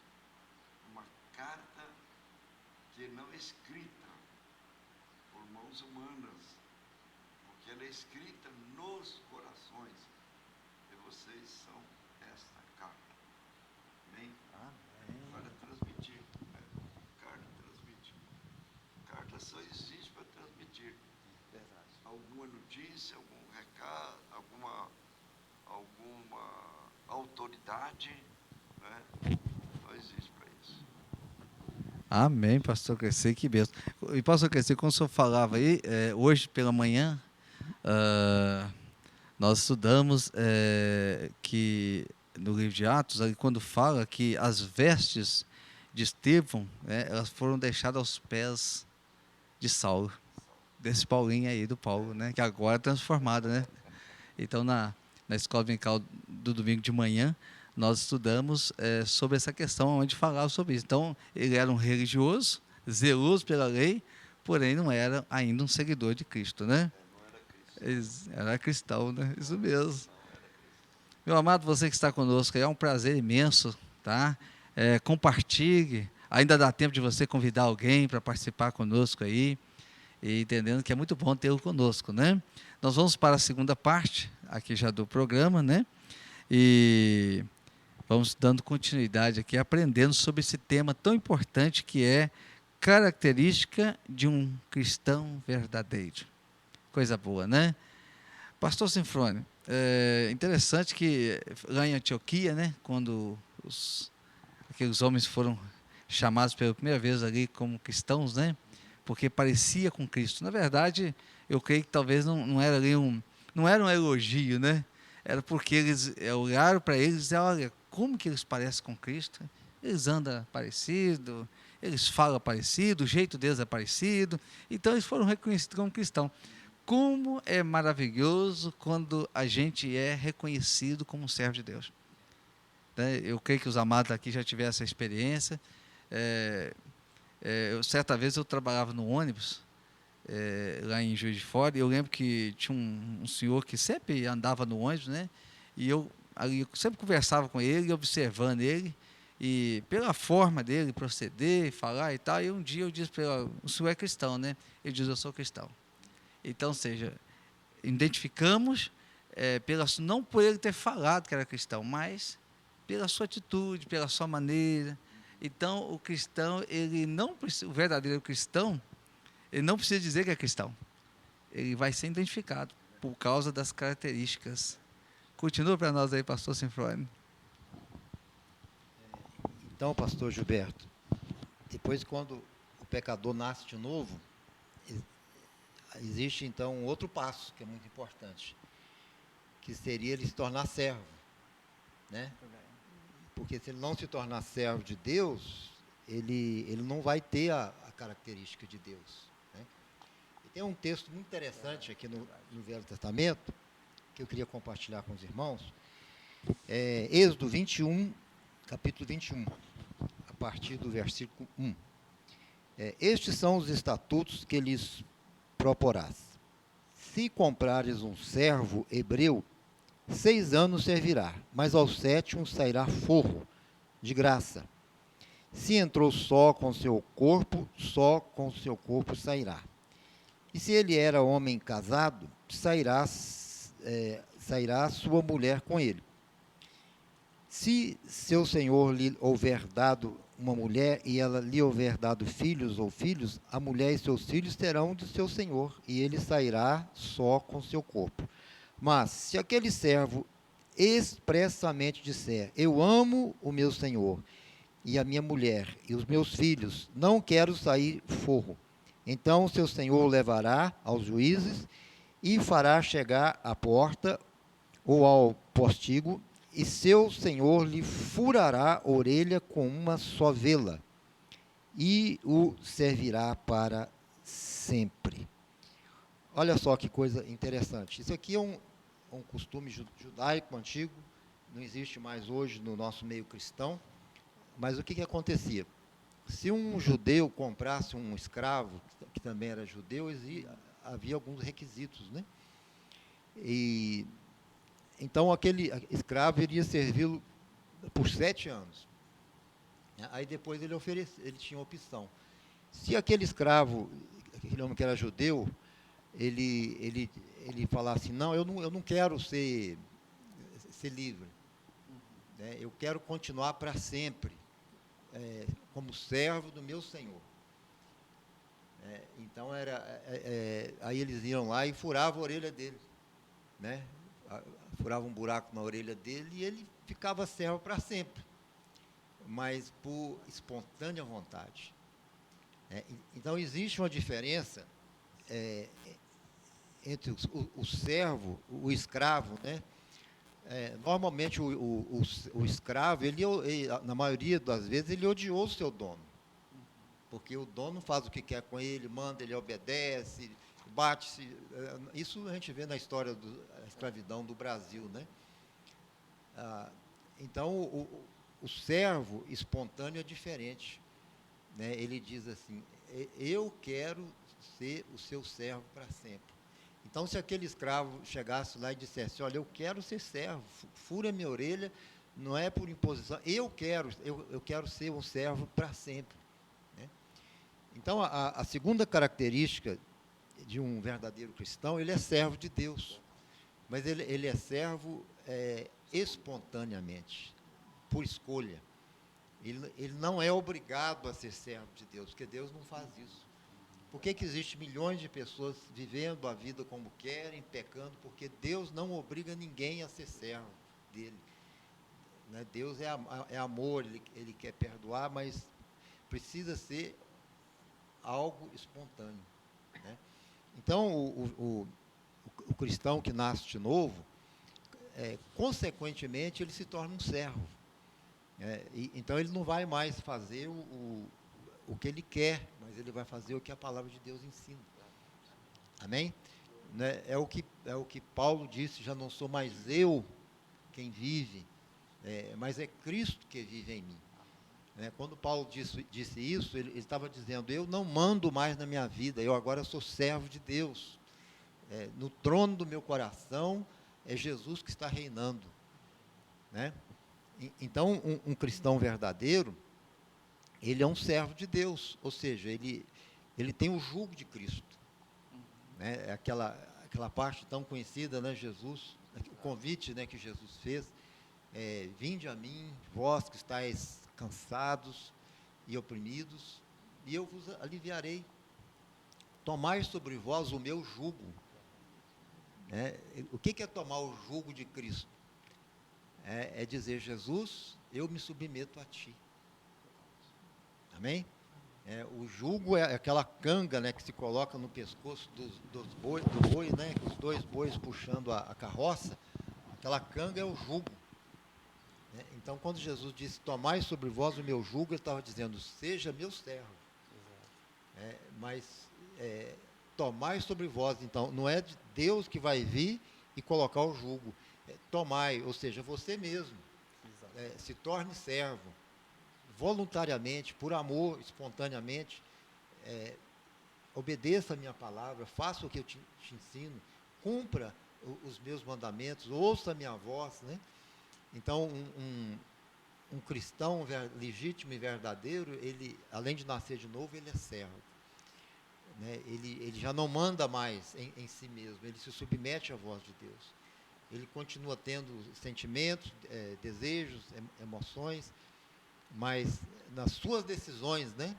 Uma carta que não é escrita por mãos humanas, porque ela é escrita nos corações, e vocês são esta carta. Amém? Para transmitir. Carta transmite. Carta só existe para transmitir. Verdade. Alguma notícia, algum recado, alguma autoridade, né? Só existe para isso. Amém, pastor Crescer, que bênção. E pastor Crescer, como o senhor falava aí, hoje pela manhã, nós estudamos que no livro de Atos, aí, quando fala que as vestes de Estevão, né, elas foram deixadas aos pés de Saulo, desse Paulinho aí, do Paulo, né, que agora é transformado, né? Então, na escola dominical do domingo de manhã, nós estudamos sobre essa questão, onde falava sobre isso. Então, ele era um religioso, zeloso pela lei, porém não era ainda um seguidor de Cristo, né? Era cristão, né? Isso mesmo. Meu amado, você que está conosco, é um prazer imenso, tá? Compartilhe, ainda dá tempo de você convidar alguém para participar conosco aí, e entendendo que é muito bom tê-lo conosco, né? Nós vamos para a segunda parte, aqui já do programa, né? E vamos dando continuidade aqui, aprendendo sobre esse tema tão importante que é característica de um cristão verdadeiro. Coisa boa, né? Pastor Sinfrônio, é interessante que lá em Antioquia, né, quando aqueles homens foram chamados pela primeira vez ali como cristãos, né, porque parecia com Cristo. Na verdade, eu creio que talvez não era ali não era um elogio, né? Era porque eles olharam para eles e disseram, olha, como que eles parecem com Cristo? Eles andam parecido, eles falam parecido, o jeito deles é parecido. Então eles foram reconhecidos como cristãos. Como é maravilhoso quando a gente é reconhecido como um servo de Deus. Eu creio que os amados aqui já tiveram essa experiência. Certa vez eu trabalhava no ônibus, lá em Juiz de Fora, e eu lembro que tinha um senhor que sempre andava no ônibus, né? E eu sempre conversava com ele, observando ele, e pela forma dele proceder, falar e tal, e um dia eu disse para ele, o senhor é cristão, né? Ele diz, eu sou cristão. Então, ou seja, identificamos, não por ele ter falado que era cristão, mas pela sua atitude, pela sua maneira. Então, o cristão, o verdadeiro cristão, ele não precisa dizer que é cristão. Ele vai ser identificado por causa das características. Continua para nós aí, pastor Sinfrônio. Então, pastor Gilberto, depois quando o pecador nasce de novo, existe então um outro passo que é muito importante, que seria ele se tornar servo, né? Porque se ele não se tornar servo de Deus, ele não vai ter a característica de Deus, né? E tem um texto muito interessante aqui no Velho Testamento, que eu queria compartilhar com os irmãos, Êxodo 21, capítulo 21, a partir do versículo 1. Estes são os estatutos que lhes proporás. Se comprares um servo hebreu, 6 anos servirá, mas ao 7º sairá forro, de graça. Se entrou só com seu corpo, só com seu corpo sairá. E se ele era homem casado, sairá sua mulher com ele. Se seu senhor lhe houver dado uma mulher e ela lhe houver dado filhos ou filhos, a mulher e seus filhos terão de seu senhor, e ele sairá só com seu corpo. Mas, se aquele servo expressamente disser, eu amo o meu senhor, e a minha mulher, e os meus filhos, não quero sair forro, então seu senhor o levará aos juízes, e fará chegar à porta, ou ao postigo, e seu senhor lhe furará a orelha com uma só vela, e o servirá para sempre. Olha só que coisa interessante. Isso aqui é um costume judaico antigo, não existe mais hoje no nosso meio cristão, mas o que acontecia? Se um judeu comprasse um escravo, que também era judeu, havia alguns requisitos, né? E então aquele escravo iria servi-lo por 7 anos. Aí depois ele tinha opção. Se aquele escravo, aquele homem que era judeu, ele falasse, não, eu não quero ser livre, né? Eu quero continuar para sempre, como servo do meu Senhor. Então, aí eles iam lá e furavam a orelha dele, né? Furavam um buraco na orelha dele e ele ficava servo para sempre, mas por espontânea vontade. Então, existe uma diferença entre o servo, o escravo, né? Normalmente o escravo, na maioria das vezes, ele odiou o seu dono, porque o dono faz o que quer com ele, manda, ele obedece, bate-se. Isso a gente vê na história da escravidão do Brasil, né? Então, o servo espontâneo é diferente, né? Ele diz assim, eu quero ser o seu servo para sempre. Então, se aquele escravo chegasse lá e dissesse, olha, eu quero ser servo, fura minha orelha, não é por imposição, eu quero ser um servo para sempre, né? Então, a segunda característica de um verdadeiro cristão, ele é servo de Deus, mas ele é servo espontaneamente, por escolha. Ele não é obrigado a ser servo de Deus, porque Deus não faz isso. Por que existem milhões de pessoas vivendo a vida como querem, pecando? Porque Deus não obriga ninguém a ser servo dele, né? Deus é amor, ele quer perdoar, mas precisa ser algo espontâneo, né? Então, o cristão que nasce de novo, consequentemente, ele se torna um servo. Então, ele não vai mais fazer o que ele quer, mas ele vai fazer o que a palavra de Deus ensina. Amém? Né? É o que Paulo disse, já não sou mais eu quem vive, mas é Cristo que vive em mim. Quando Paulo disse isso, ele estava dizendo, eu não mando mais na minha vida, eu agora sou servo de Deus. No trono do meu coração é Jesus que está reinando, né? Então, um cristão verdadeiro, ele é um servo de Deus, ou seja, ele tem o jugo de Cristo, né? Aquela parte tão conhecida, né? Jesus, o convite, né, que Jesus fez, vinde a mim, vós que estáis cansados e oprimidos, e eu vos aliviarei. Tomai sobre vós o meu jugo. O que é tomar o jugo de Cristo? É dizer, Jesus, eu me submeto a ti. Amém? O jugo é aquela canga, né, que se coloca no pescoço do boi, né, os 2 bois puxando a carroça. Aquela canga é o jugo. Então, quando Jesus disse, tomai sobre vós o meu jugo, ele estava dizendo, seja meu servo. Mas tomai sobre vós, então, não é Deus que vai vir e colocar o jugo. Tomai, ou seja, você mesmo. Se torne servo. Voluntariamente, por amor, espontaneamente, obedeça a minha palavra, faça o que eu te ensino, cumpra os meus mandamentos, ouça a minha voz, né? Então, um cristão legítimo e verdadeiro, ele, além de nascer de novo, ele é servo, né? Ele já não manda mais em si mesmo, ele se submete à voz de Deus. Ele continua tendo sentimentos, desejos, emoções, mas nas suas decisões, né,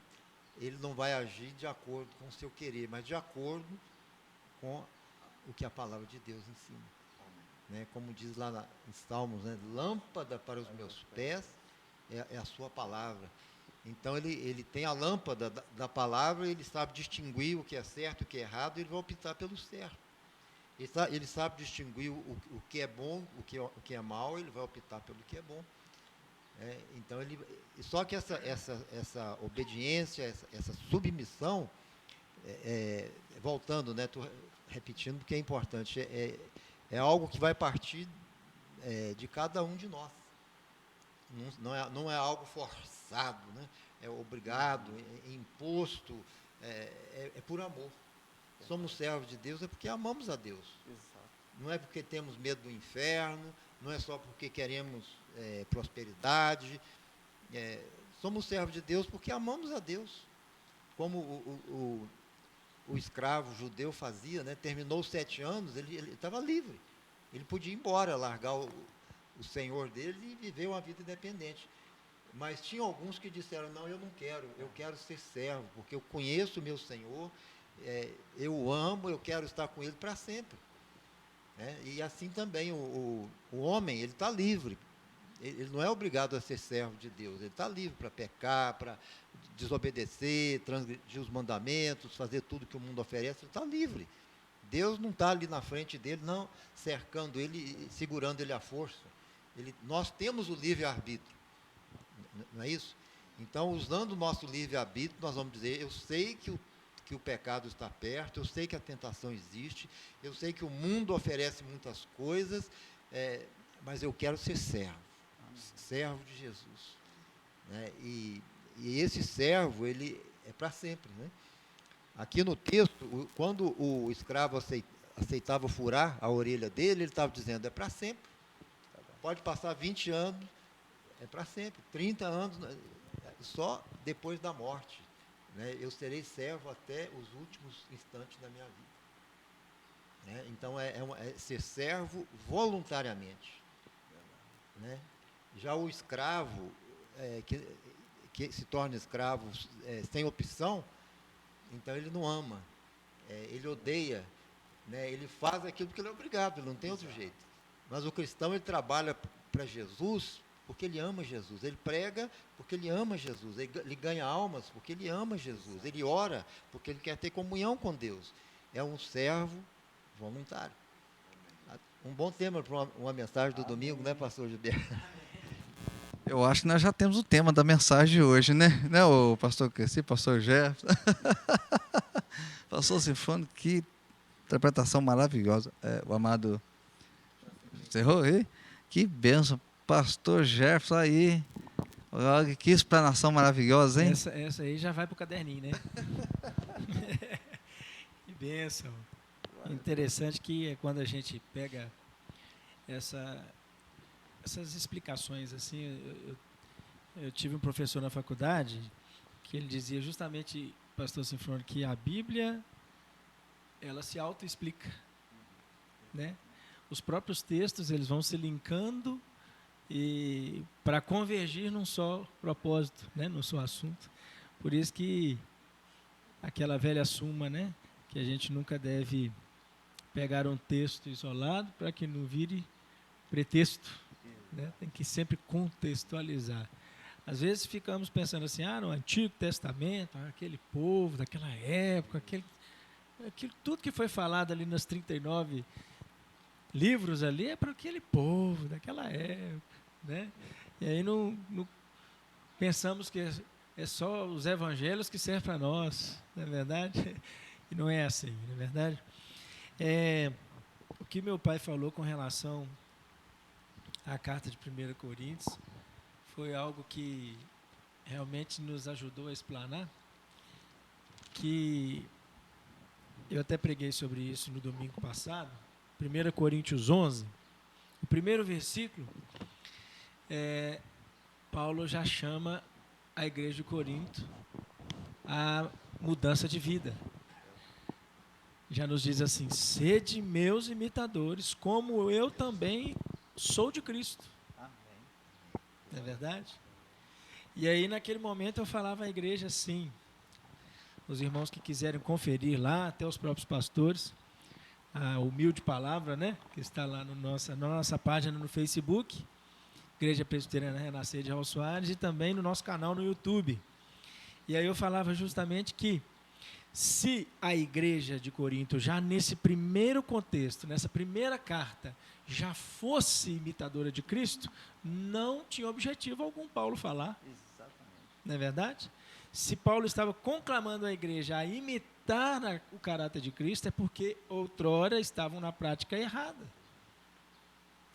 ele não vai agir de acordo com o seu querer, mas de acordo com o que a palavra de Deus ensina. né? Como diz lá em Salmos, né? Lâmpada para os meus pés é a sua palavra. Então ele tem a lâmpada da palavra, ele sabe distinguir o que é certo e o que é errado, e ele vai optar pelo certo. Ele sabe distinguir o que é bom, o que é mal, ele vai optar pelo que é bom. Então só que essa obediência, essa submissão, voltando, né? Estou repetindo porque é importante, é algo que vai partir de cada um de nós. Não é algo forçado, né? É obrigado, é imposto, é por amor. Somos servos de Deus porque amamos a Deus. Não é porque temos medo do inferno, não é só porque queremos prosperidade. Somos servos de Deus porque amamos a Deus. Como o escravo judeu fazia, né? Terminou os 7 anos, ele estava livre. Ele podia ir embora, largar o senhor dele e viver uma vida independente. Mas tinha alguns que disseram, não, eu não quero, eu quero ser servo, porque eu conheço o meu Senhor, eu o amo, eu quero estar com ele para sempre. E assim também o homem, ele está livre. Ele não é obrigado a ser servo de Deus, ele está livre para pecar, para desobedecer, transgredir os mandamentos, fazer tudo que o mundo oferece, ele está livre. Deus não está ali na frente dele, não cercando ele, segurando ele à força. Nós temos o livre-arbítrio, não é isso? Então, usando o nosso livre-arbítrio, nós vamos dizer, eu sei que o pecado está perto, eu sei que a tentação existe, eu sei que o mundo oferece muitas coisas, mas eu quero ser servo de Jesus. Né? E esse servo, ele é para sempre, né? Aqui no texto, quando o escravo aceitava furar a orelha dele, ele estava dizendo, é para sempre. Pode passar 20 anos, é para sempre. 30 anos, só depois da morte. Né? Eu serei servo até os últimos instantes da minha vida. Né? Então, é ser servo voluntariamente. Né? Já o escravo, que se torna escravo sem opção, então ele não ama, ele odeia, né? Ele faz aquilo porque ele é obrigado, ele não tem outro jeito. Mas o cristão, ele trabalha para Jesus porque ele ama Jesus, ele prega porque ele ama Jesus, ele ganha almas porque ele ama Jesus, ele ora porque ele quer ter comunhão com Deus. É um servo voluntário. Um bom tema para uma mensagem do domingo, né, pastor Gilberto? Eu acho que nós já temos o tema da mensagem de hoje, né? Né, o pastor Cresci, pastor Jefferson. Pastor Sinfônico, que interpretação maravilhosa. O amado encerrou aí? Que bênção. Pastor Jefferson aí. Olha, que explanação maravilhosa, hein? Essa aí já vai para o caderninho, né? Que bênção. Interessante que é quando a gente pega essas explicações assim, eu tive um professor na faculdade que ele dizia justamente, pastor Sinfônico, que a Bíblia ela se autoexplica, né? Os próprios textos eles vão se linkando e para convergir num só propósito, né? Num só assunto. Por isso que aquela velha súmula, né? Que a gente nunca deve pegar um texto isolado para que não vire pretexto. Né? Tem que sempre contextualizar. Às vezes ficamos pensando assim, no Antigo Testamento, aquele povo daquela época, aquilo, tudo que foi falado ali nos 39 livros ali é para aquele povo daquela época. Né? E aí não pensamos que é só os evangelhos que servem para nós, não é verdade? E não é assim, não é verdade? O que meu pai falou com relação à carta de 1 Coríntios foi algo que realmente nos ajudou a explanar, que eu até preguei sobre isso no domingo passado. 1 Coríntios 11, o primeiro versículo, Paulo já chama a igreja de Corinto a mudança de vida. Já nos diz assim, sede meus imitadores, como eu também sou de Cristo. Amém. Não é verdade? E aí, naquele momento, eu falava à igreja assim, os irmãos que quiserem conferir lá, até os próprios pastores, a humilde palavra, né? Que está lá no na nossa página no Facebook, Igreja Presbiteriana Renascer de Raul Soares, e também no nosso canal no YouTube. E aí eu falava justamente que se a igreja de Corinto, já nesse primeiro contexto, nessa primeira carta, já fosse imitadora de Cristo, não tinha objetivo algum Paulo falar. Não é verdade? Se Paulo estava conclamando a igreja a imitar o caráter de Cristo, é porque outrora estavam na prática errada.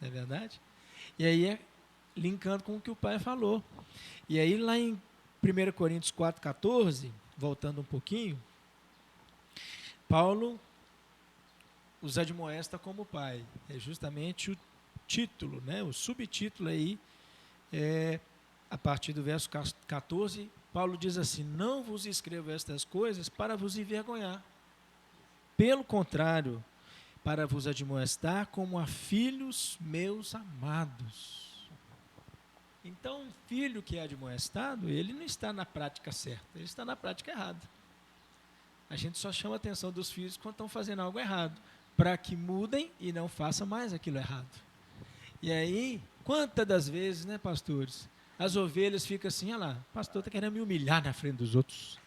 Não é verdade? E aí, linkando com o que o pai falou. E aí, lá em 1 Coríntios 4,14, voltando um pouquinho, Paulo os admoesta como pai. É justamente o título, né? O subtítulo aí, a partir do verso 14, Paulo diz assim: não vos escrevo estas coisas para vos envergonhar. Pelo contrário, para vos admoestar como a filhos meus amados. Então, um filho que é admoestado, ele não está na prática certa, ele está na prática errada. A gente só chama a atenção dos filhos quando estão fazendo algo errado, para que mudem e não façam mais aquilo errado. E aí, quantas das vezes, né, pastores, as ovelhas ficam assim: olha lá, o pastor está querendo me humilhar na frente dos outros.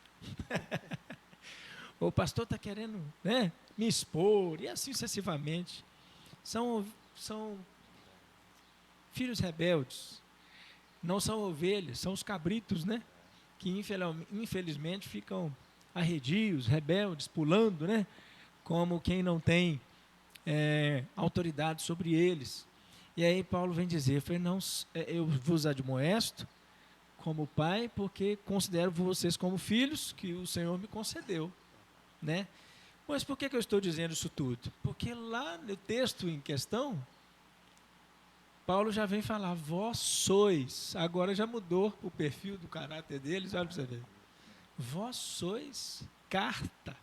O pastor está querendo, né, me expor, e assim sucessivamente. São filhos rebeldes. Não são ovelhas, são os cabritos, né? Que infelizmente ficam arredios, rebeldes, pulando, né? Como quem não tem autoridade sobre eles. E aí Paulo vem dizer: não, eu vos admoesto como pai, porque considero vocês como filhos que o Senhor me concedeu, né? Mas por que eu estou dizendo isso tudo? Porque lá no texto em questão, Paulo já vem falar: vós sois. Agora já mudou o perfil do caráter deles, olha para você ver. Vós sois carta.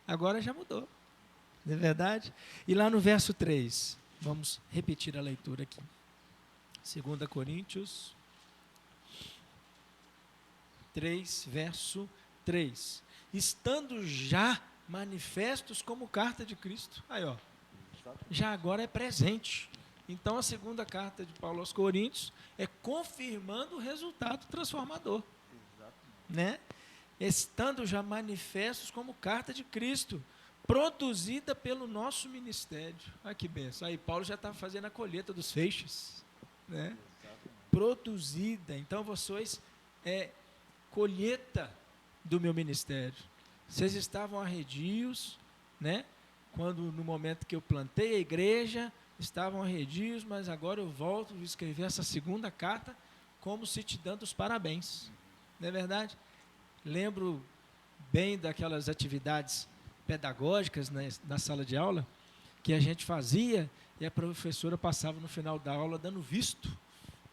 Agora já mudou, não é verdade? E lá no verso 3, vamos repetir a leitura aqui. 2 Coríntios 3, verso 3. Estando já manifestos como carta de Cristo. Aí, ó, já agora é presente. Então, a segunda carta de Paulo aos Coríntios é confirmando o resultado transformador. Né? Estando já manifestos como carta de Cristo, produzida pelo nosso ministério. Olha que benção. Aí Paulo já está fazendo a colheita dos feixes. Né? Produzida. Então, vocês colheita do meu ministério. Vocês estavam arredios, né? Quando no momento que eu plantei a igreja, estavam arredios, mas agora eu volto a escrever essa segunda carta como se te dando os parabéns. Não é verdade? Lembro bem daquelas atividades pedagógicas, né, na sala de aula, que a gente fazia e a professora passava no final da aula dando visto,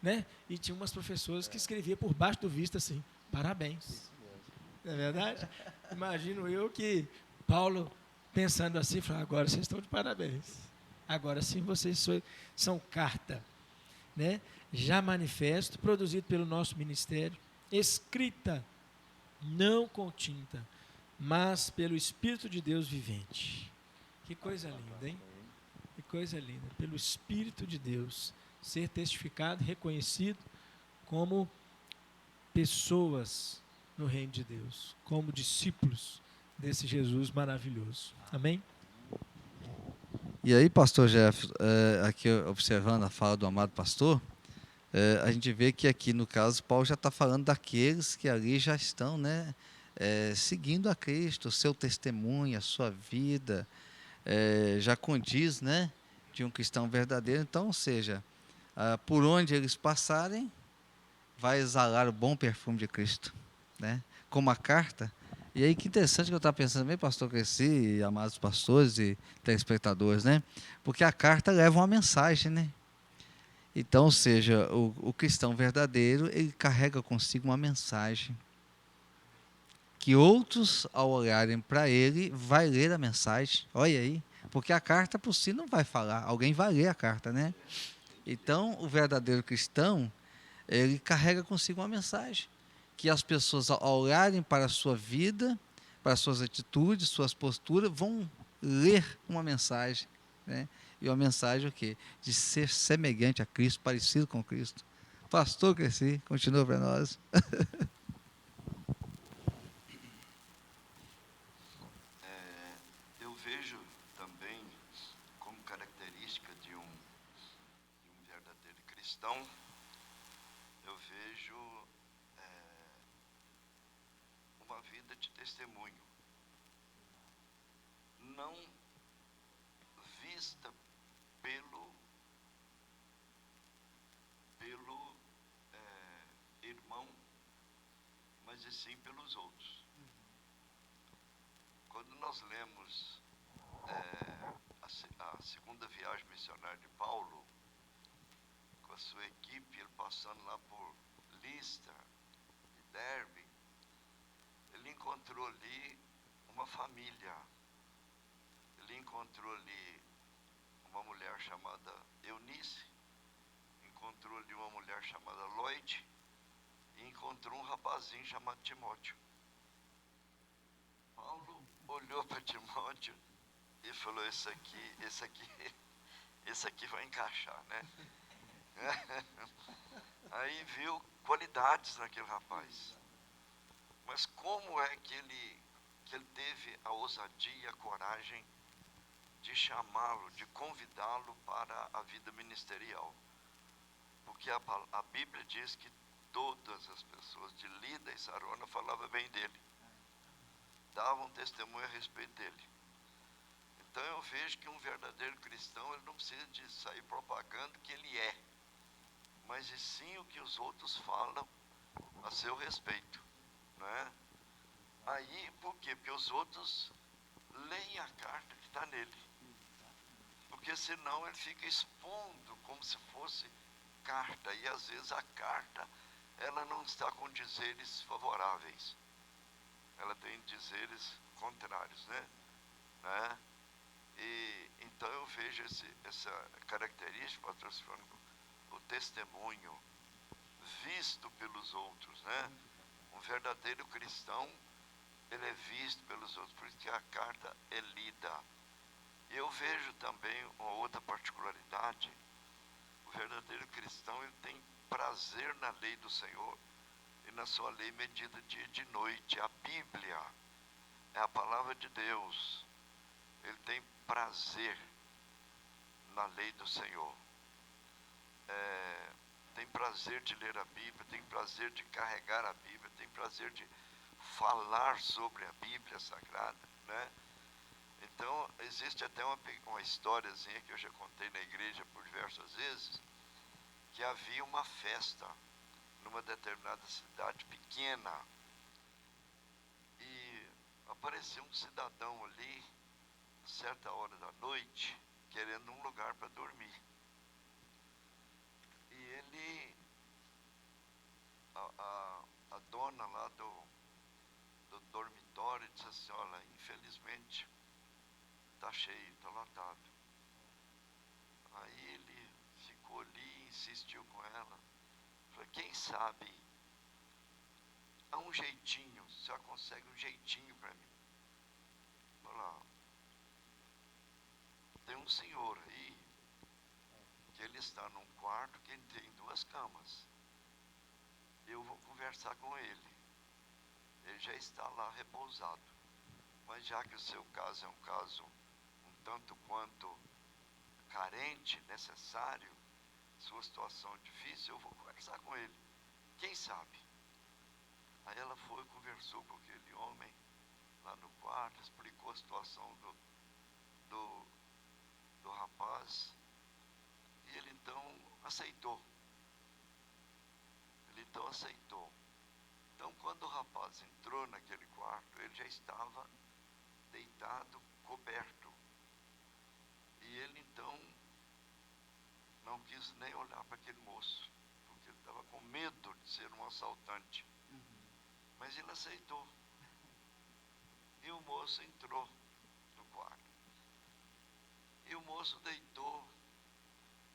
né? E tinha umas professoras que escreviam por baixo do visto assim: parabéns. Não é verdade? Imagino eu que Paulo, pensando assim, falou: agora vocês estão de parabéns. Agora sim vocês são carta, né? Já manifesto, produzido pelo nosso ministério, escrita não com tinta, mas pelo Espírito de Deus vivente. Que coisa linda, hein? Que coisa linda. Pelo Espírito de Deus ser testificado, reconhecido como pessoas no reino de Deus, como discípulos desse Jesus maravilhoso. Amém? E aí, pastor Jeff, aqui observando a fala do amado pastor, a gente vê que aqui, no caso, Paulo já está falando daqueles que ali já estão, né, seguindo a Cristo, o seu testemunho, a sua vida, já condiz, né, de um cristão verdadeiro. Então, ou seja, por onde eles passarem, vai exalar o bom perfume de Cristo, né, como a carta. E aí, que interessante que eu estava pensando também, pastor Cresci, amados pastores e telespectadores, né? Porque a carta leva uma mensagem, né? Então, ou seja, o cristão verdadeiro, ele carrega consigo uma mensagem. Que outros, ao olharem para ele, vai ler a mensagem. Olha aí, porque a carta por si não vai falar, alguém vai ler a carta, né? Então, o verdadeiro cristão, ele carrega consigo uma mensagem. Que as pessoas, ao olharem para a sua vida, para as suas atitudes, suas posturas, vão ler uma mensagem, né? E uma mensagem o quê? De ser semelhante a Cristo, parecido com Cristo. Pastor Cresci, continua para nós. Eu vejo também como característica de um verdadeiro cristão, eu vejo uma vida de testemunho, não vista pelo irmão, mas e sim pelos outros. Quando nós lemos a segunda viagem missionária de Paulo, com a sua equipe, ele passando lá por Listra e Derbe, ele encontrou ali uma família. Ele encontrou ali uma mulher chamada Eunice, encontrou ali uma mulher chamada Lloyd, e encontrou um rapazinho chamado Timóteo. Paulo olhou para Timóteo e falou: esse aqui vai encaixar, né? Aí viu qualidades naquele rapaz. Mas como é que ele teve a ousadia e a coragem de chamá-lo, de convidá-lo para a vida ministerial? Porque a Bíblia diz que todas as pessoas de Lida e Sarona falavam bem dele, davam testemunho a respeito dele. Então eu vejo que um verdadeiro cristão, ele não precisa de sair propagando que ele é, mas e sim o que os outros falam a seu respeito, né? Aí, por quê? Porque os outros leem a carta que está nele, porque senão ele fica expondo como se fosse carta, e às vezes a carta, ela não está com dizeres favoráveis, ela tem dizeres contrários, né? E então eu vejo essa característica, patrocinando o testemunho visto pelos outros, né? Um verdadeiro cristão, ele é visto pelos outros, por isso que a carta é lida. Eu vejo também uma outra particularidade: o verdadeiro cristão, ele tem prazer na lei do Senhor, e na sua lei medida dia e de noite. A Bíblia é a palavra de Deus. Ele tem prazer na lei do Senhor. Tem prazer de ler a Bíblia, tem prazer de carregar a Bíblia, tem prazer de falar sobre a Bíblia Sagrada, né? Então, existe até uma historiazinha que eu já contei na igreja por diversas vezes, que havia uma festa numa determinada cidade pequena, e apareceu um cidadão ali, certa hora da noite, querendo um lugar para dormir. E ele, a dona lá do dormitório disse assim: olha, infelizmente está cheio, está lotado. Aí ele ficou ali, insistiu com ela. Falei: quem sabe há um jeitinho, você já consegue um jeitinho para mim. Falei: tem um senhor aí, que ele está num quarto que tem 2 camas. Eu vou conversar com ele. Ele já está lá repousado. Mas já que o seu caso é um caso um tanto quanto carente, necessário, sua situação difícil, eu vou conversar com ele. Quem sabe? Aí ela foi e conversou com aquele homem lá no quarto, explicou a situação do rapaz, e ele então aceitou. Então, quando o rapaz entrou naquele quarto, ele já estava deitado, coberto. E ele então não quis nem olhar para aquele moço, porque ele estava com medo de ser um assaltante. Mas ele aceitou. E o moço entrou no quarto. E o moço deitou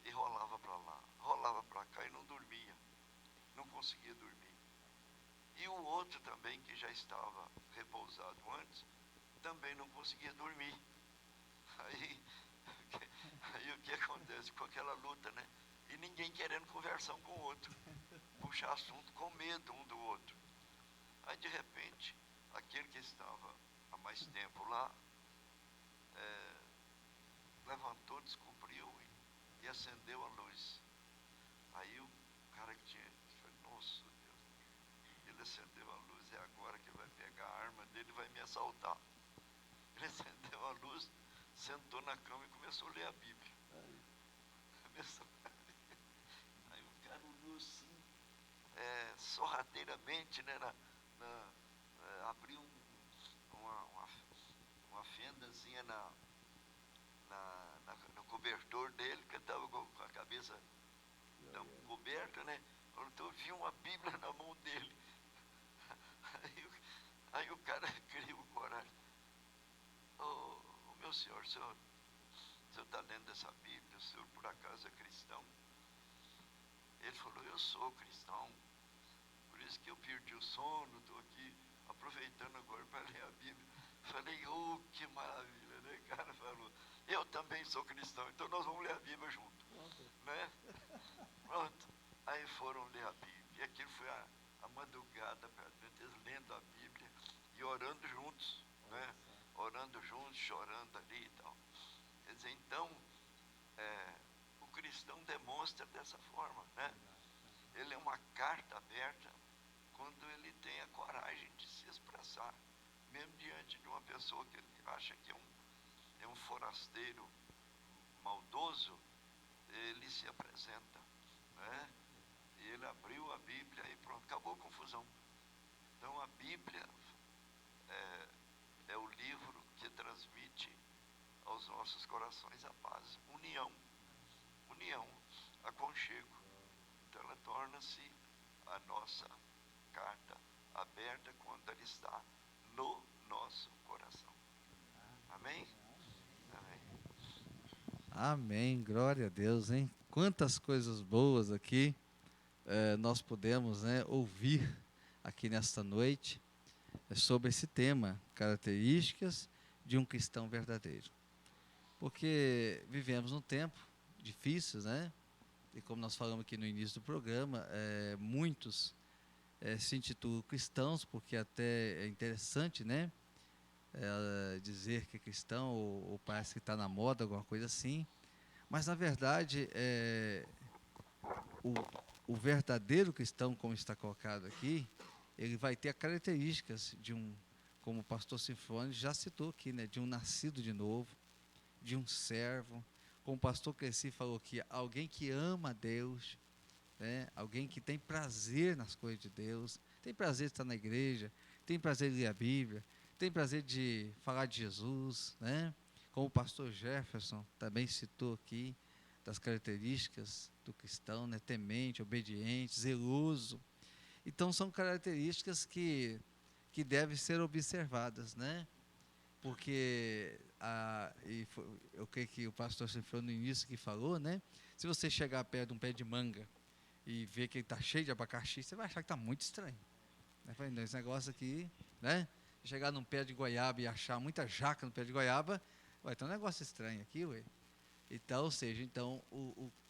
e rolava para lá, rolava para cá e não dormia. Não conseguia dormir. E o outro também, que já estava repousado antes, também não conseguia dormir. Aí, aí o que acontece com aquela luta, né? E ninguém querendo conversar um com o outro, puxar assunto com medo um do outro. Aí de repente, aquele que estava há mais tempo lá, levantou, descobriu e acendeu a luz. Aí o cara que tinha, falou, nossa Deus, ele acendeu a luz, é agora que ele vai pegar a arma dele e vai me assaltar. Ele acendeu a luz, sentou na cama e começou a ler a Bíblia. Aí o cara olhou assim, sorrateiramente, né, abriu uma fendazinha no cobertor dele, que estava com a cabeça tão coberta, né? Então eu vi uma Bíblia na mão dele. Aí o cara criou coragem. Meu senhor, o senhor está lendo essa Bíblia, o senhor por acaso é cristão? Ele falou, eu sou cristão, por isso que eu perdi o sono, estou aqui aproveitando agora para ler a Bíblia. Falei, que maravilha, né? O cara falou, eu também sou cristão, então nós vamos ler a Bíblia junto. Né? Pronto. Aí foram ler a Bíblia. E aquilo foi a madrugada, eles lendo a Bíblia e orando juntos, né? Orando juntos, chorando ali e tal. Quer dizer, então, o cristão demonstra dessa forma, né? Ele é uma carta aberta quando ele tem a coragem de se expressar, mesmo diante de uma pessoa que ele acha que é um forasteiro maldoso, ele se apresenta, né? E ele abriu a Bíblia e pronto, acabou a confusão. Então a Bíblia é o livro que transmite aos nossos corações a paz, união, aconchego. Então ela torna-se a nossa carta aberta quando ela está no nosso coração. Amém? Amém. Amém, glória a Deus, hein? Quantas coisas boas aqui nós podemos, né, ouvir aqui nesta noite sobre esse tema, características de um cristão verdadeiro. Porque vivemos num tempo difícil, né? E como nós falamos aqui no início do programa, muitos se intitulam cristãos, porque até é interessante, né? Dizer que é cristão, ou parece que está na moda, alguma coisa assim. Mas, na verdade, o verdadeiro cristão, como está colocado aqui, ele vai ter características de como o pastor Sinfônio já citou aqui, né? De um nascido de novo, de um servo. Como o pastor Cresci falou aqui, alguém que ama a Deus, né? Alguém que tem prazer nas coisas de Deus, tem prazer de estar na igreja, tem prazer de ler a Bíblia, tem prazer de falar de Jesus, né? Como o pastor Jefferson também citou aqui, das características do cristão, né? Temente, obediente, zeloso. Então são características que devem ser observadas, né? Porque eu creio que o pastor Sinfônio no início que falou, né? Se você chegar perto de um pé de manga e ver que ele está cheio de abacaxi, você vai achar que está muito estranho. Né? Esse negócio aqui, né? Chegar num pé de goiaba e achar muita jaca no pé de goiaba, vai ter um negócio estranho aqui, ué. Então, ou seja,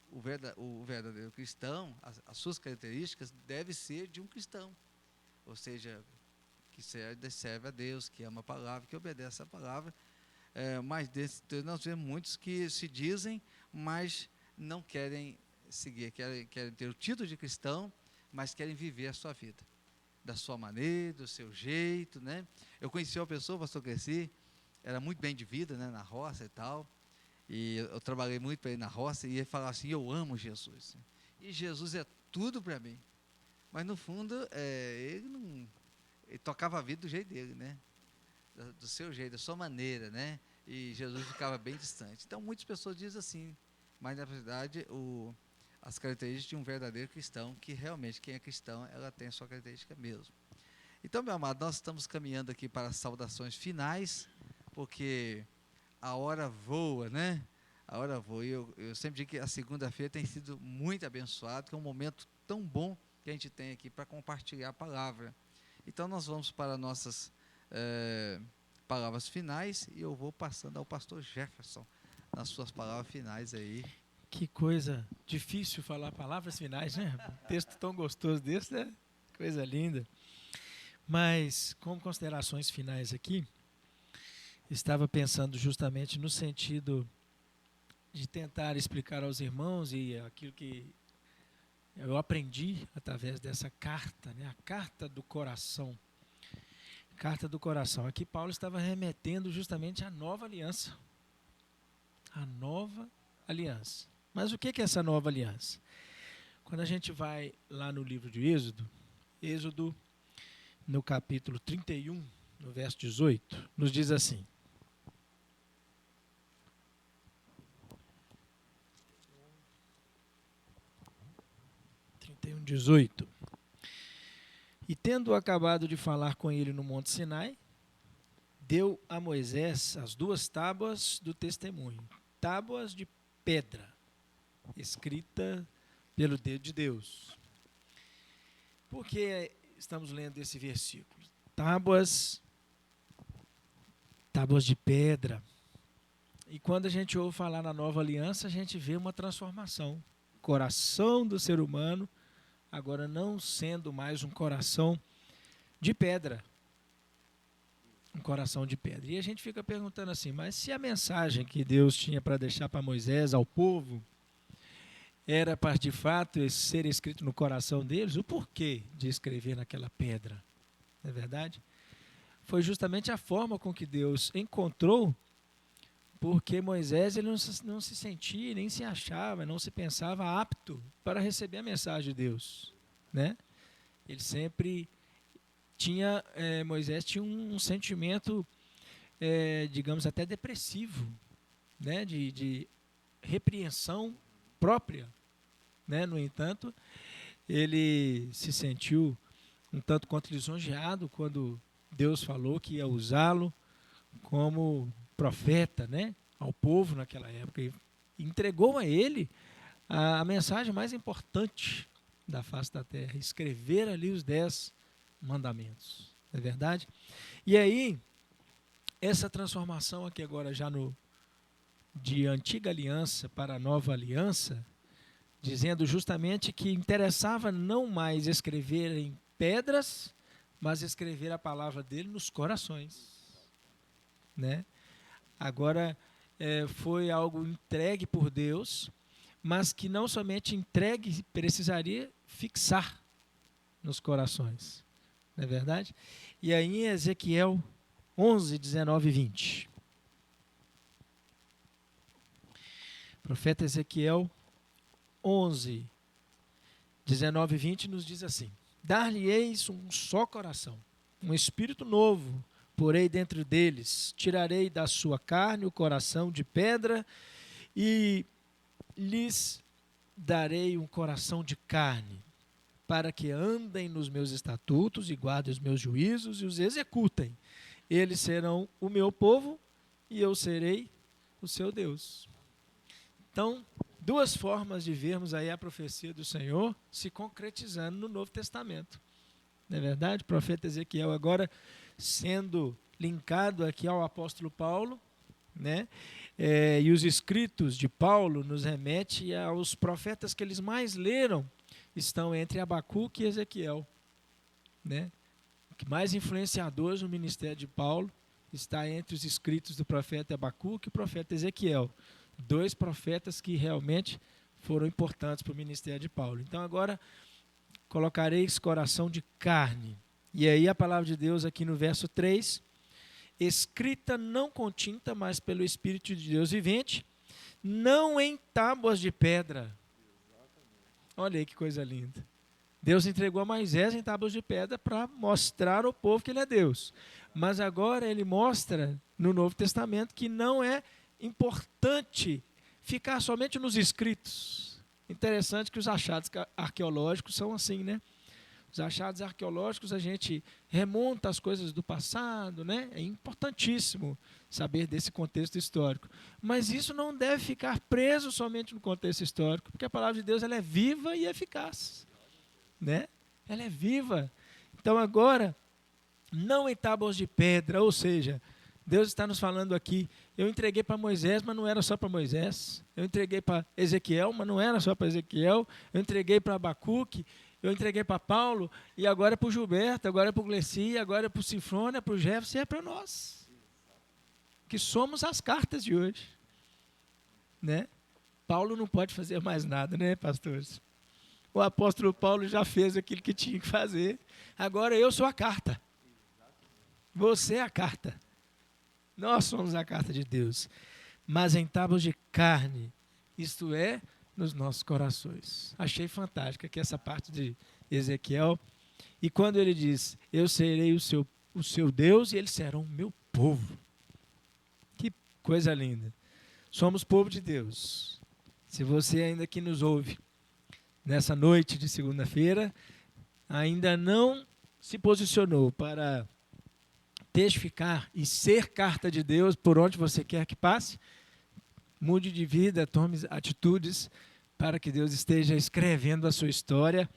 o verdadeiro cristão, as suas características devem ser de um cristão. Ou seja, que serve a Deus, que ama a palavra, que obedece a palavra. Mas nós vemos muitos que se dizem, mas não querem seguir, querem ter o título de cristão, mas querem viver a sua vida, da sua maneira, do seu jeito, né? Eu conheci uma pessoa, pastor Cresci, era muito bem de vida, né, na roça e tal, e eu trabalhei muito para ele na roça, e ele falava assim, eu amo Jesus, e Jesus é tudo para mim, mas no fundo, ele tocava a vida do jeito dele, né? Do seu jeito, da sua maneira, né? E Jesus ficava bem distante. Então, muitas pessoas dizem assim, mas na verdade, as características de um verdadeiro cristão, que realmente quem é cristão, ela tem a sua característica mesmo. Então, meu amado, nós estamos caminhando aqui para as saudações finais, porque a hora voa, né? A hora voa. E eu sempre digo que a segunda-feira tem sido muito abençoado, que é um momento tão bom que a gente tem aqui para compartilhar a palavra. Então, nós vamos para nossas palavras finais e eu vou passando ao pastor Jefferson nas suas palavras finais aí. Que coisa difícil falar palavras finais, né? Um texto tão gostoso desse, né? Coisa linda. Mas, como considerações finais aqui, estava pensando justamente no sentido de tentar explicar aos irmãos e aquilo que eu aprendi através dessa carta, né? A carta do coração. Carta do coração. Aqui Paulo estava remetendo justamente à nova aliança. A nova aliança. Mas o que é essa nova aliança? Quando a gente vai lá no livro de Êxodo, Êxodo no capítulo 31, no verso 18, nos diz assim: 31:18. E tendo acabado de falar com ele no Monte Sinai, deu a Moisés as 2 tábuas do testemunho, tábuas de pedra, escrita pelo dedo de Deus. Por que estamos lendo esse versículo? Tábuas de pedra. E quando a gente ouve falar na nova aliança, a gente vê uma transformação. O coração do ser humano agora não sendo mais um coração de pedra. Um coração de pedra. E a gente fica perguntando assim, mas se a mensagem que Deus tinha para deixar para Moisés, ao povo, era para de fato ser escrito no coração deles, o porquê de escrever naquela pedra? Não é verdade? Foi justamente a forma com que Deus encontrou, porque Moisés ele não se sentia, nem se achava, não se pensava apto para receber a mensagem de Deus, né? Ele sempre tinha, Moisés tinha um sentimento, digamos, até depressivo, né? De repreensão própria, né? No entanto, ele se sentiu um tanto quanto lisonjeado quando Deus falou que ia usá-lo como profeta, né, ao povo naquela época, e entregou a ele a mensagem mais importante da face da terra, escrever ali os 10 mandamentos, não é verdade? E aí, essa transformação aqui agora já de antiga aliança para a nova aliança, dizendo justamente que interessava não mais escrever em pedras, mas escrever a palavra dele nos corações, né? Agora foi algo entregue por Deus, mas que não somente entregue, precisaria fixar nos corações, não é verdade? E aí em Ezequiel 11, 19 e 20. Profeta Ezequiel 11, 19 e 20 nos diz assim: dar-lhe-eis um só coração, um espírito novo, porei dentro deles, tirarei da sua carne o coração de pedra e lhes darei um coração de carne, para que andem nos meus estatutos e guardem os meus juízos e os executem. Eles serão o meu povo e eu serei o seu Deus. Então, 2 formas de vermos aí a profecia do Senhor se concretizando no Novo Testamento. Não é verdade? O profeta Ezequiel agora sendo linkado aqui ao apóstolo Paulo, né? E os escritos de Paulo nos remete aos profetas que eles mais leram, estão entre Abacuque e Ezequiel, né? O que mais influenciadores no ministério de Paulo está entre os escritos do profeta Abacuque e o profeta Ezequiel. 2 profetas que realmente foram importantes para o ministério de Paulo. Então agora colocareis coração de carne. E aí a palavra de Deus aqui no verso 3, escrita não com tinta, mas pelo Espírito de Deus vivente, não em tábuas de pedra. Olha aí que coisa linda. Deus entregou a Moisés em tábuas de pedra para mostrar ao povo que ele é Deus. Mas agora ele mostra no Novo Testamento que não é importante ficar somente nos escritos. Interessante que os achados arqueológicos são assim, né? Os achados arqueológicos, a gente remonta as coisas do passado, né? É importantíssimo saber desse contexto histórico. Mas isso não deve ficar preso somente no contexto histórico, porque a palavra de Deus ela é viva e eficaz, né? Ela é viva. Então agora, não em tábuas de pedra, ou seja, Deus está nos falando aqui. Eu entreguei para Moisés, mas não era só para Moisés. Eu entreguei para Ezequiel, mas não era só para Ezequiel. Eu entreguei para Abacuque, eu entreguei para Paulo, e agora é para o Gilberto, agora é para o Gleci, agora é para o Cifrone, é para o Jefferson, e é para nós. Que somos as cartas de hoje. Né? Paulo não pode fazer mais nada, né, pastores? O apóstolo Paulo já fez aquilo que tinha que fazer. Agora eu sou a carta. Você é a carta. Nós somos a carta de Deus. Mas em tábuas de carne, isto é, nos nossos corações. Achei fantástica aqui essa parte de Ezequiel. E quando ele diz, eu serei o seu Deus e eles serão o meu povo. Que coisa linda. Somos povo de Deus. Se você ainda que nos ouve nessa noite de segunda-feira, ainda não se posicionou para testificar e ser carta de Deus por onde você quer que passe, mude de vida, tome atitudes para que Deus esteja escrevendo a sua história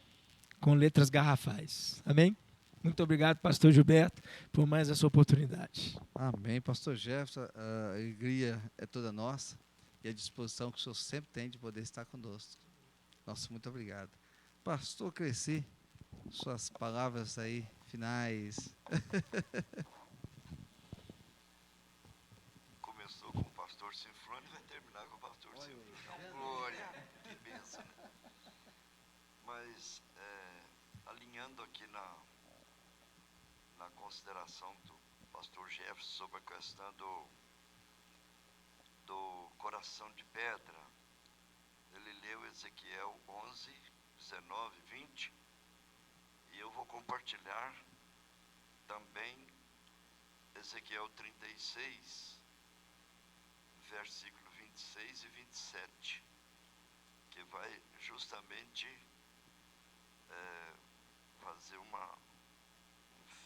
com letras garrafais. Amém? Muito obrigado, pastor Gilberto, por mais essa oportunidade. Amém. Pastor Jefferson, a alegria é toda nossa e a disposição que o senhor sempre tem de poder estar conosco. Nossa, muito obrigado. Pastor Cresci, suas palavras aí finais. Começou com o pastor Cifrone e vai terminar com o pastor Cifrone. Glória, que bênção. Né? Mas, alinhando aqui na consideração do pastor Jefferson sobre a questão do coração de pedra, ele leu Ezequiel 11, 19, 20, e eu vou compartilhar também Ezequiel 36, versículo 26 e 27, que vai justamente fazer um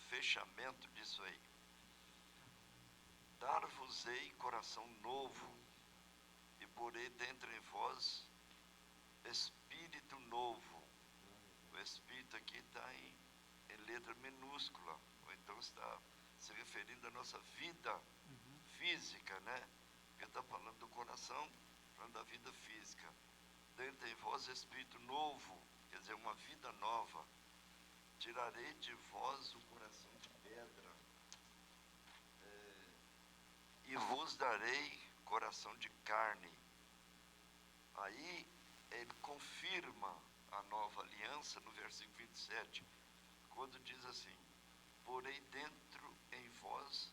fechamento disso aí. Dar-vos-ei coração novo, e porei dentro em vós espírito novo. O espírito aqui está em letra minúscula, ou então está se referindo à nossa vida física, né? Porque está falando do coração, falando da vida física. Dentro em vós espírito novo, quer dizer, uma vida nova. Tirarei de vós o coração de pedra, e vos darei coração de carne. Aí ele confirma a nova aliança no versículo 27, quando diz assim: porei dentro em vós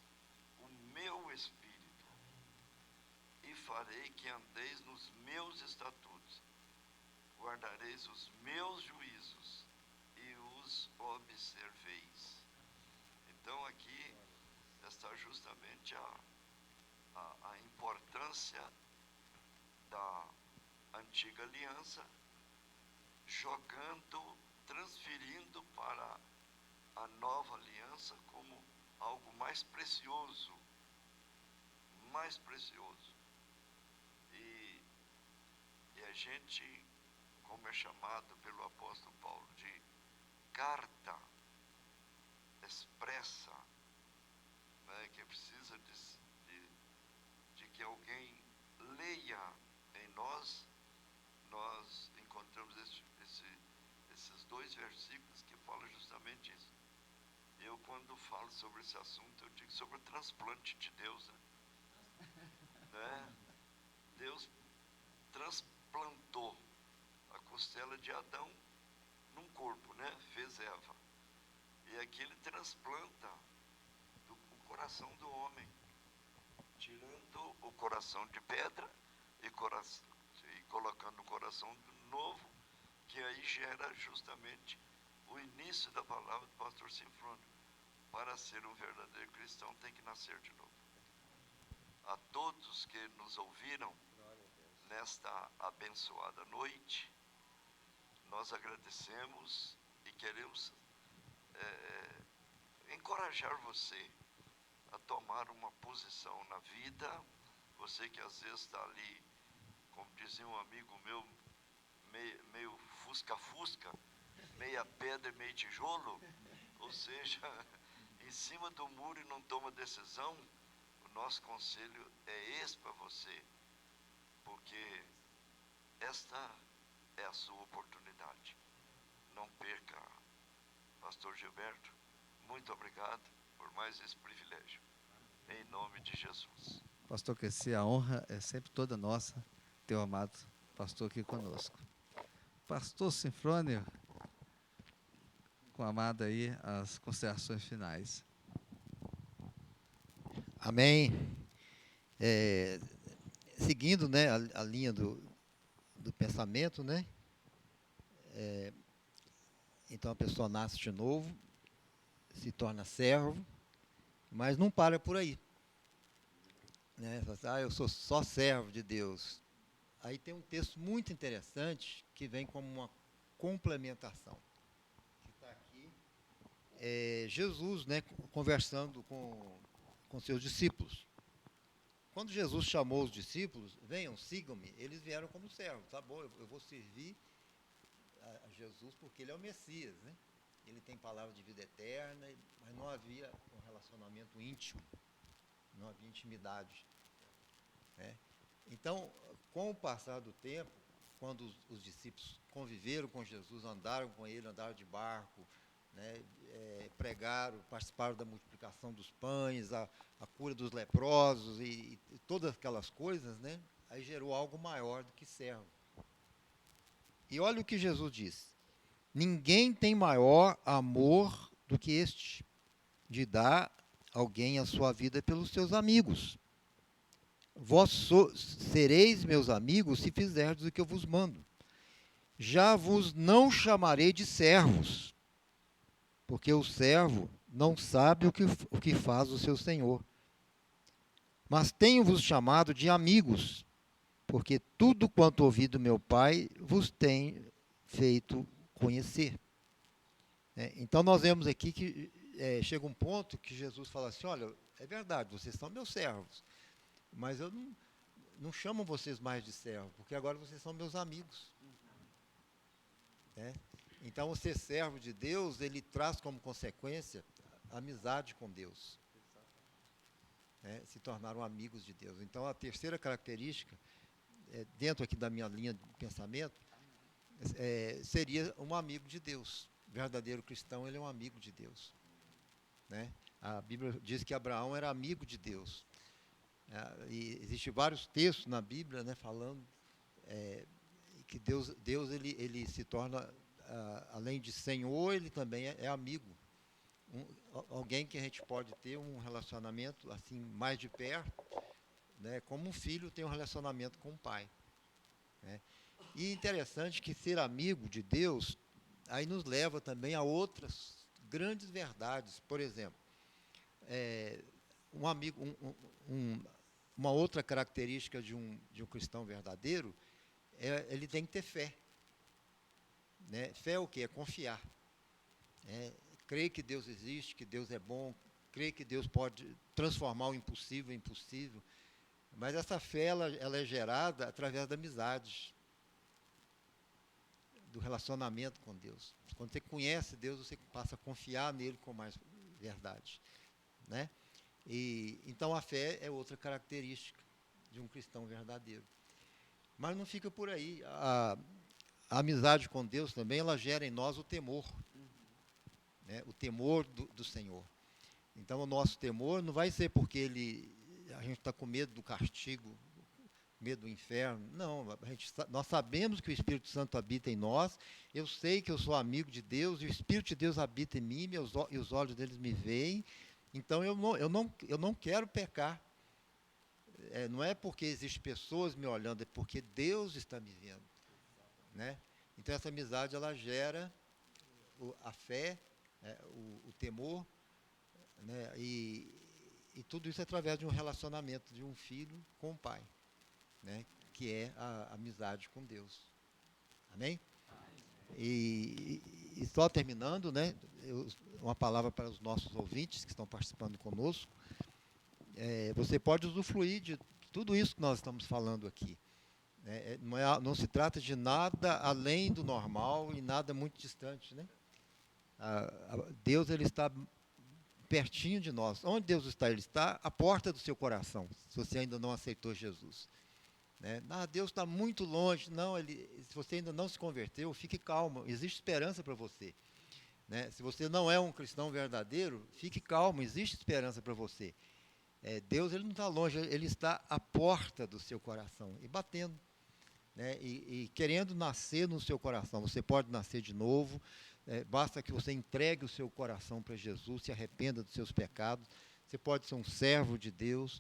o meu espírito, e farei que andeis nos meus estatutos, guardareis os meus juízos e os observeis. Então aqui está justamente a importância da antiga aliança, transferindo para a nova aliança como algo mais precioso, e a gente, como é chamado pelo apóstolo Paulo, de carta expressa, né, que precisa de que alguém leia em nós. Nós encontramos esses dois versículos que falam justamente isso. Eu, quando falo sobre esse assunto, eu digo sobre o transplante de Deus, né? Deus transplantou a costela de Adão num corpo, né? Fez Eva. E aqui ele transplanta o coração do homem, tirando o coração de pedra e colocando o coração novo, que aí gera justamente o início da palavra do pastor Cifrone. Para ser um verdadeiro cristão tem que nascer de novo. A todos que nos ouviram nesta abençoada noite, nós agradecemos e queremos encorajar você a tomar uma posição na vida. Você que às vezes está ali, como dizia um amigo meu, meio fusca-fusca, meia pedra e meio tijolo, ou seja, em cima do muro e não toma decisão. O nosso conselho é esse para você, porque esta é a sua oportunidade. Não perca. Pastor Gilberto, muito obrigado por mais esse privilégio. Em nome de Jesus. Pastor Cresci, a honra é sempre toda nossa ter o amado pastor aqui conosco. Pastor Sinfrônio, com a amada aí, as considerações finais. Amém. Seguindo, né, a linha do pensamento, né? Então a pessoa nasce de novo, se torna servo, mas não para por aí. Né? Eu sou só servo de Deus. Aí tem um texto muito interessante que vem como uma complementação. Que está aqui. Jesus, né, conversando com seus discípulos. Quando Jesus chamou os discípulos, venham, sigam-me, eles vieram como servos. Tá bom, eu vou servir a Jesus porque ele é o Messias, né? Ele tem palavra de vida eterna, mas não havia um relacionamento íntimo, não havia intimidade. Né? Então, com o passar do tempo, quando os discípulos conviveram com Jesus, andaram com ele, andaram de barco, né, pregaram, participaram da multiplicação dos pães, a cura dos leprosos e todas aquelas coisas, né, aí gerou algo maior do que servo. E olha o que Jesus disse: ninguém tem maior amor do que este, de dar alguém a sua vida pelos seus amigos. Vós sereis meus amigos se fizerdes o que eu vos mando. Já vos não chamarei de servos, porque o servo não sabe o que faz o seu senhor. Mas tenho-vos chamado de amigos, porque tudo quanto ouvi do meu Pai vos tem feito conhecer. Então nós vemos aqui que chega um ponto que Jesus fala assim: olha, é verdade, vocês são meus servos, mas eu não chamo vocês mais de servo, porque agora vocês são meus amigos. Então, o ser servo de Deus, ele traz como consequência a amizade com Deus. Se tornaram amigos de Deus. Então, a terceira característica, dentro aqui da minha linha de pensamento, seria um amigo de Deus. O verdadeiro cristão, ele é um amigo de Deus. A Bíblia diz que Abraão era amigo de Deus. E existem vários textos na Bíblia, né, falando que Deus ele se torna, além de Senhor, ele também é amigo. Alguém que a gente pode ter um relacionamento assim mais de perto, né, como um filho tem um relacionamento com o pai. E interessante que ser amigo de Deus aí nos leva também a outras grandes verdades. Por exemplo, uma outra característica de um cristão verdadeiro ele tem que ter fé. Fé é o quê? É confiar. Crer que Deus existe, que Deus é bom, crer que Deus pode transformar o impossível em possível. Mas essa fé ela é gerada através da amizade, do relacionamento com Deus. Quando você conhece Deus, você passa a confiar nele com mais verdade. Então a fé é outra característica de um cristão verdadeiro. Mas não fica por aí. A amizade com Deus também, ela gera em nós o temor. O temor do Senhor. Então o nosso temor não vai ser porque a gente está com medo do castigo, medo do inferno. Não, nós sabemos que o Espírito Santo habita em nós. Eu sei que eu sou amigo de Deus e o Espírito de Deus habita em mim e os olhos deles me veem. Então eu não quero pecar. Não é porque existem pessoas me olhando, é porque Deus está me vendo. Então essa amizade ela gera a fé, o temor, e tudo isso através de um relacionamento de um filho com o pai, que é a amizade com Deus. Amém? E só terminando, uma palavra para os nossos ouvintes que estão participando conosco. Você pode usufruir de tudo isso que nós estamos falando aqui. Não se trata de nada além do normal e nada muito distante. Deus ele está pertinho de nós. Onde Deus está? Ele está à porta do seu coração, se você ainda não aceitou Jesus. Né? Deus está muito longe. Não, se você ainda não se converteu, fique calmo, existe esperança para você. Né? Se você não é um cristão verdadeiro, fique calmo, existe esperança para você. Deus, ele não está longe, ele está à porta do seu coração e batendo, né? E querendo nascer no seu coração. Você pode nascer de novo, basta que você entregue o seu coração para Jesus, se arrependa dos seus pecados. Você pode ser um servo de Deus,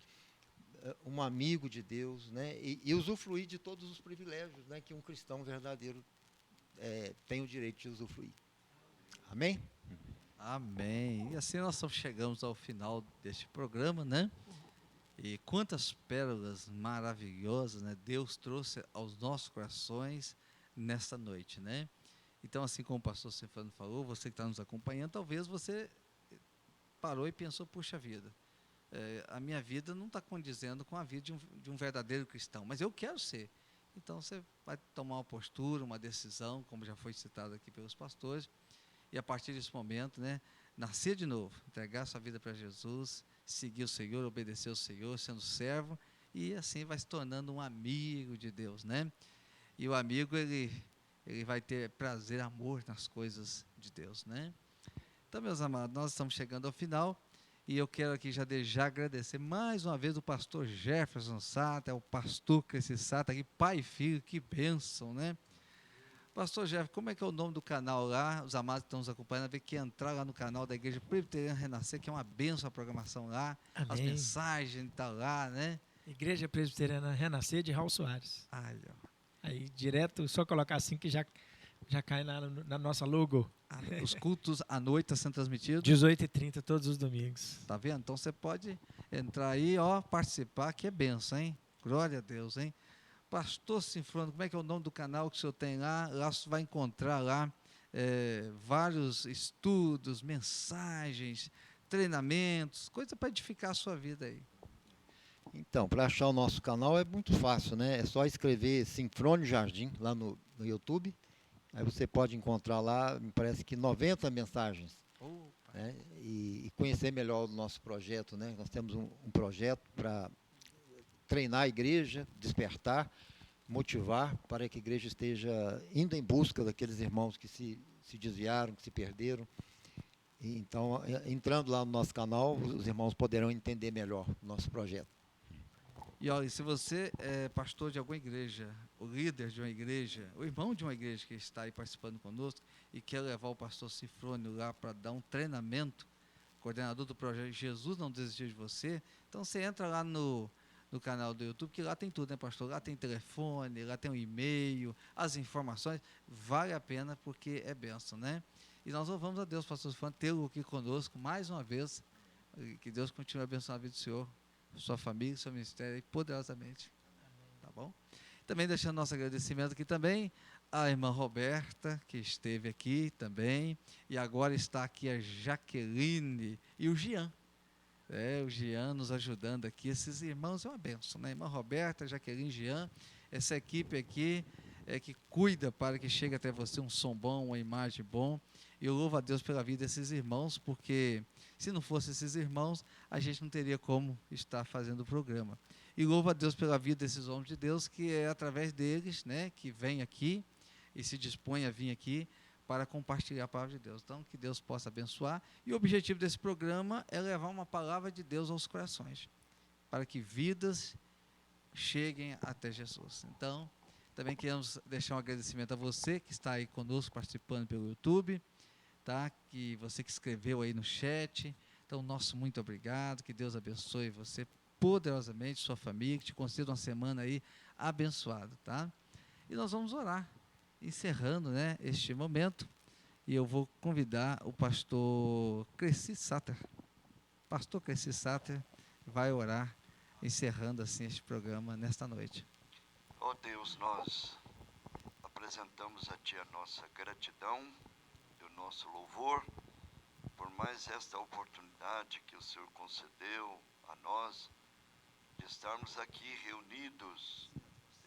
um amigo de Deus, né? E usufruir de todos os privilégios, né, que um cristão verdadeiro tem o direito de usufruir. Amém? Amém. E assim nós chegamos ao final deste programa, né? E quantas pérolas maravilhosas, né, Deus trouxe aos nossos corações nesta noite, né? Então, assim como o pastor Stefano falou, você que está nos acompanhando, talvez você parou e pensou, puxa vida, a minha vida não está condizendo com a vida de um verdadeiro cristão, mas eu quero ser. Então, você vai tomar uma postura, uma decisão, como já foi citado aqui pelos pastores, e a partir desse momento, né, nascer de novo, entregar sua vida para Jesus, seguir o Senhor, obedecer ao Senhor, sendo servo, e assim vai se tornando um amigo de Deus, né? E o amigo, ele vai ter prazer, amor nas coisas de Deus, né? Então, meus amados, nós estamos chegando ao final, e eu quero aqui já agradecer mais uma vez o pastor Jefferson Sata, o pastor Cresci Sata, aqui, pai e filho, que bênção, né? Pastor Jeff, como é que é o nome do canal lá? Os amados que estão nos acompanhando, ver que entrar lá no canal da Igreja Presbiteriana Renascer, que é uma bênção a programação lá, Amém. as mensagens tá lá, né? Igreja Presbiteriana Renascer de Raul Soares. Ai, Aí, direto, só colocar assim que já cai na nossa logo. os cultos à noite estão sendo transmitidos. 18h30 todos os domingos. Tá vendo? Então você pode entrar aí, ó, participar, que é bênção, hein? Glória a Deus, hein? Pastor Sinfrônico, como é que é o nome do canal que o senhor tem lá? Lá você vai encontrar lá vários estudos, mensagens, treinamentos, coisa para edificar a sua vida aí. Então, para achar o nosso canal é muito fácil, né? É só escrever Sinfrônio Jardim lá no YouTube. Aí você pode encontrar lá, me parece que 90 mensagens. Né? E conhecer melhor o nosso projeto, né? Nós temos um projeto para treinar a igreja, despertar, motivar para que a igreja esteja indo em busca daqueles irmãos que se desviaram, que se perderam. E, então, entrando lá no nosso canal, os irmãos poderão entender melhor o nosso projeto. E olha, se você é pastor de alguma igreja, o líder de uma igreja, o irmão de uma igreja que está aí participando conosco e quer levar o pastor Sinfrônio lá para dar um treinamento, coordenador do projeto Jesus Não Desistiu de Você, então você entra lá no canal do YouTube, que lá tem tudo, né, pastor? Lá tem telefone, lá tem um e-mail, as informações, vale a pena porque é bênção, né? E nós louvamos a Deus, pastor Sinfrônio, tê-lo aqui conosco mais uma vez, que Deus continue abençoando a vida do senhor, sua família, seu ministério, poderosamente. Tá bom? Também deixando nosso agradecimento aqui também à irmã Roberta, que esteve aqui também, e agora está aqui a Jaqueline e o Jean. O Jean nos ajudando aqui, esses irmãos é uma bênção, né? Irmã Roberta, Jaqueline, Jean, essa equipe aqui que cuida para que chegue até você um som bom, uma imagem bom. E eu louvo a Deus pela vida desses irmãos, porque se não fossem esses irmãos, a gente não teria como estar fazendo o programa. E louvo a Deus pela vida desses homens de Deus, que é através deles, né, que vem aqui e se dispõe a vir aqui para compartilhar a palavra de Deus. Então, que Deus possa abençoar. E o objetivo desse programa é levar uma palavra de Deus aos corações, para que vidas cheguem até Jesus. Então, também queremos deixar um agradecimento a você que está aí conosco participando pelo YouTube, tá? Que você que escreveu aí no chat. Então, nosso muito obrigado. Que Deus abençoe você poderosamente, sua família, que te conceda uma semana aí abençoada, tá? E nós vamos orar, encerrando, né, este momento, e eu vou convidar o pastor Cresci Sater. Pastor Cresci Sater vai orar, encerrando assim este programa nesta noite. Ó Deus, nós apresentamos a Ti a nossa gratidão e o nosso louvor por mais esta oportunidade que o Senhor concedeu a nós de estarmos aqui reunidos,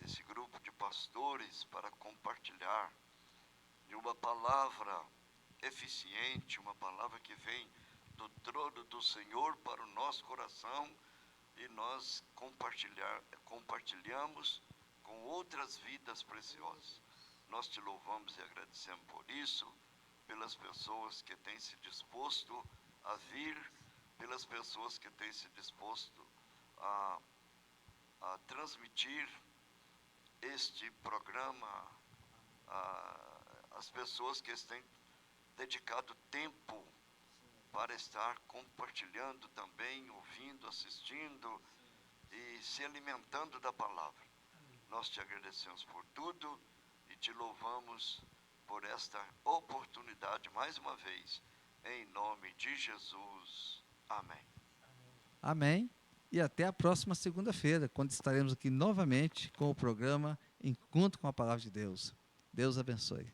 esse grupo de pastores, para compartilhar de uma palavra eficiente, uma palavra que vem do trono do Senhor para o nosso coração e nós compartilhamos com outras vidas preciosas. Nós te louvamos e agradecemos por isso, pelas pessoas que têm se disposto a vir, pelas pessoas que têm se disposto a transmitir este programa, as pessoas que têm dedicado tempo para estar compartilhando também, ouvindo, assistindo e se alimentando da palavra. Nós te agradecemos por tudo e te louvamos por esta oportunidade mais uma vez, em nome de Jesus. Amém. Amém. E até a próxima segunda-feira, quando estaremos aqui novamente com o programa Encontro com a Palavra de Deus. Deus abençoe.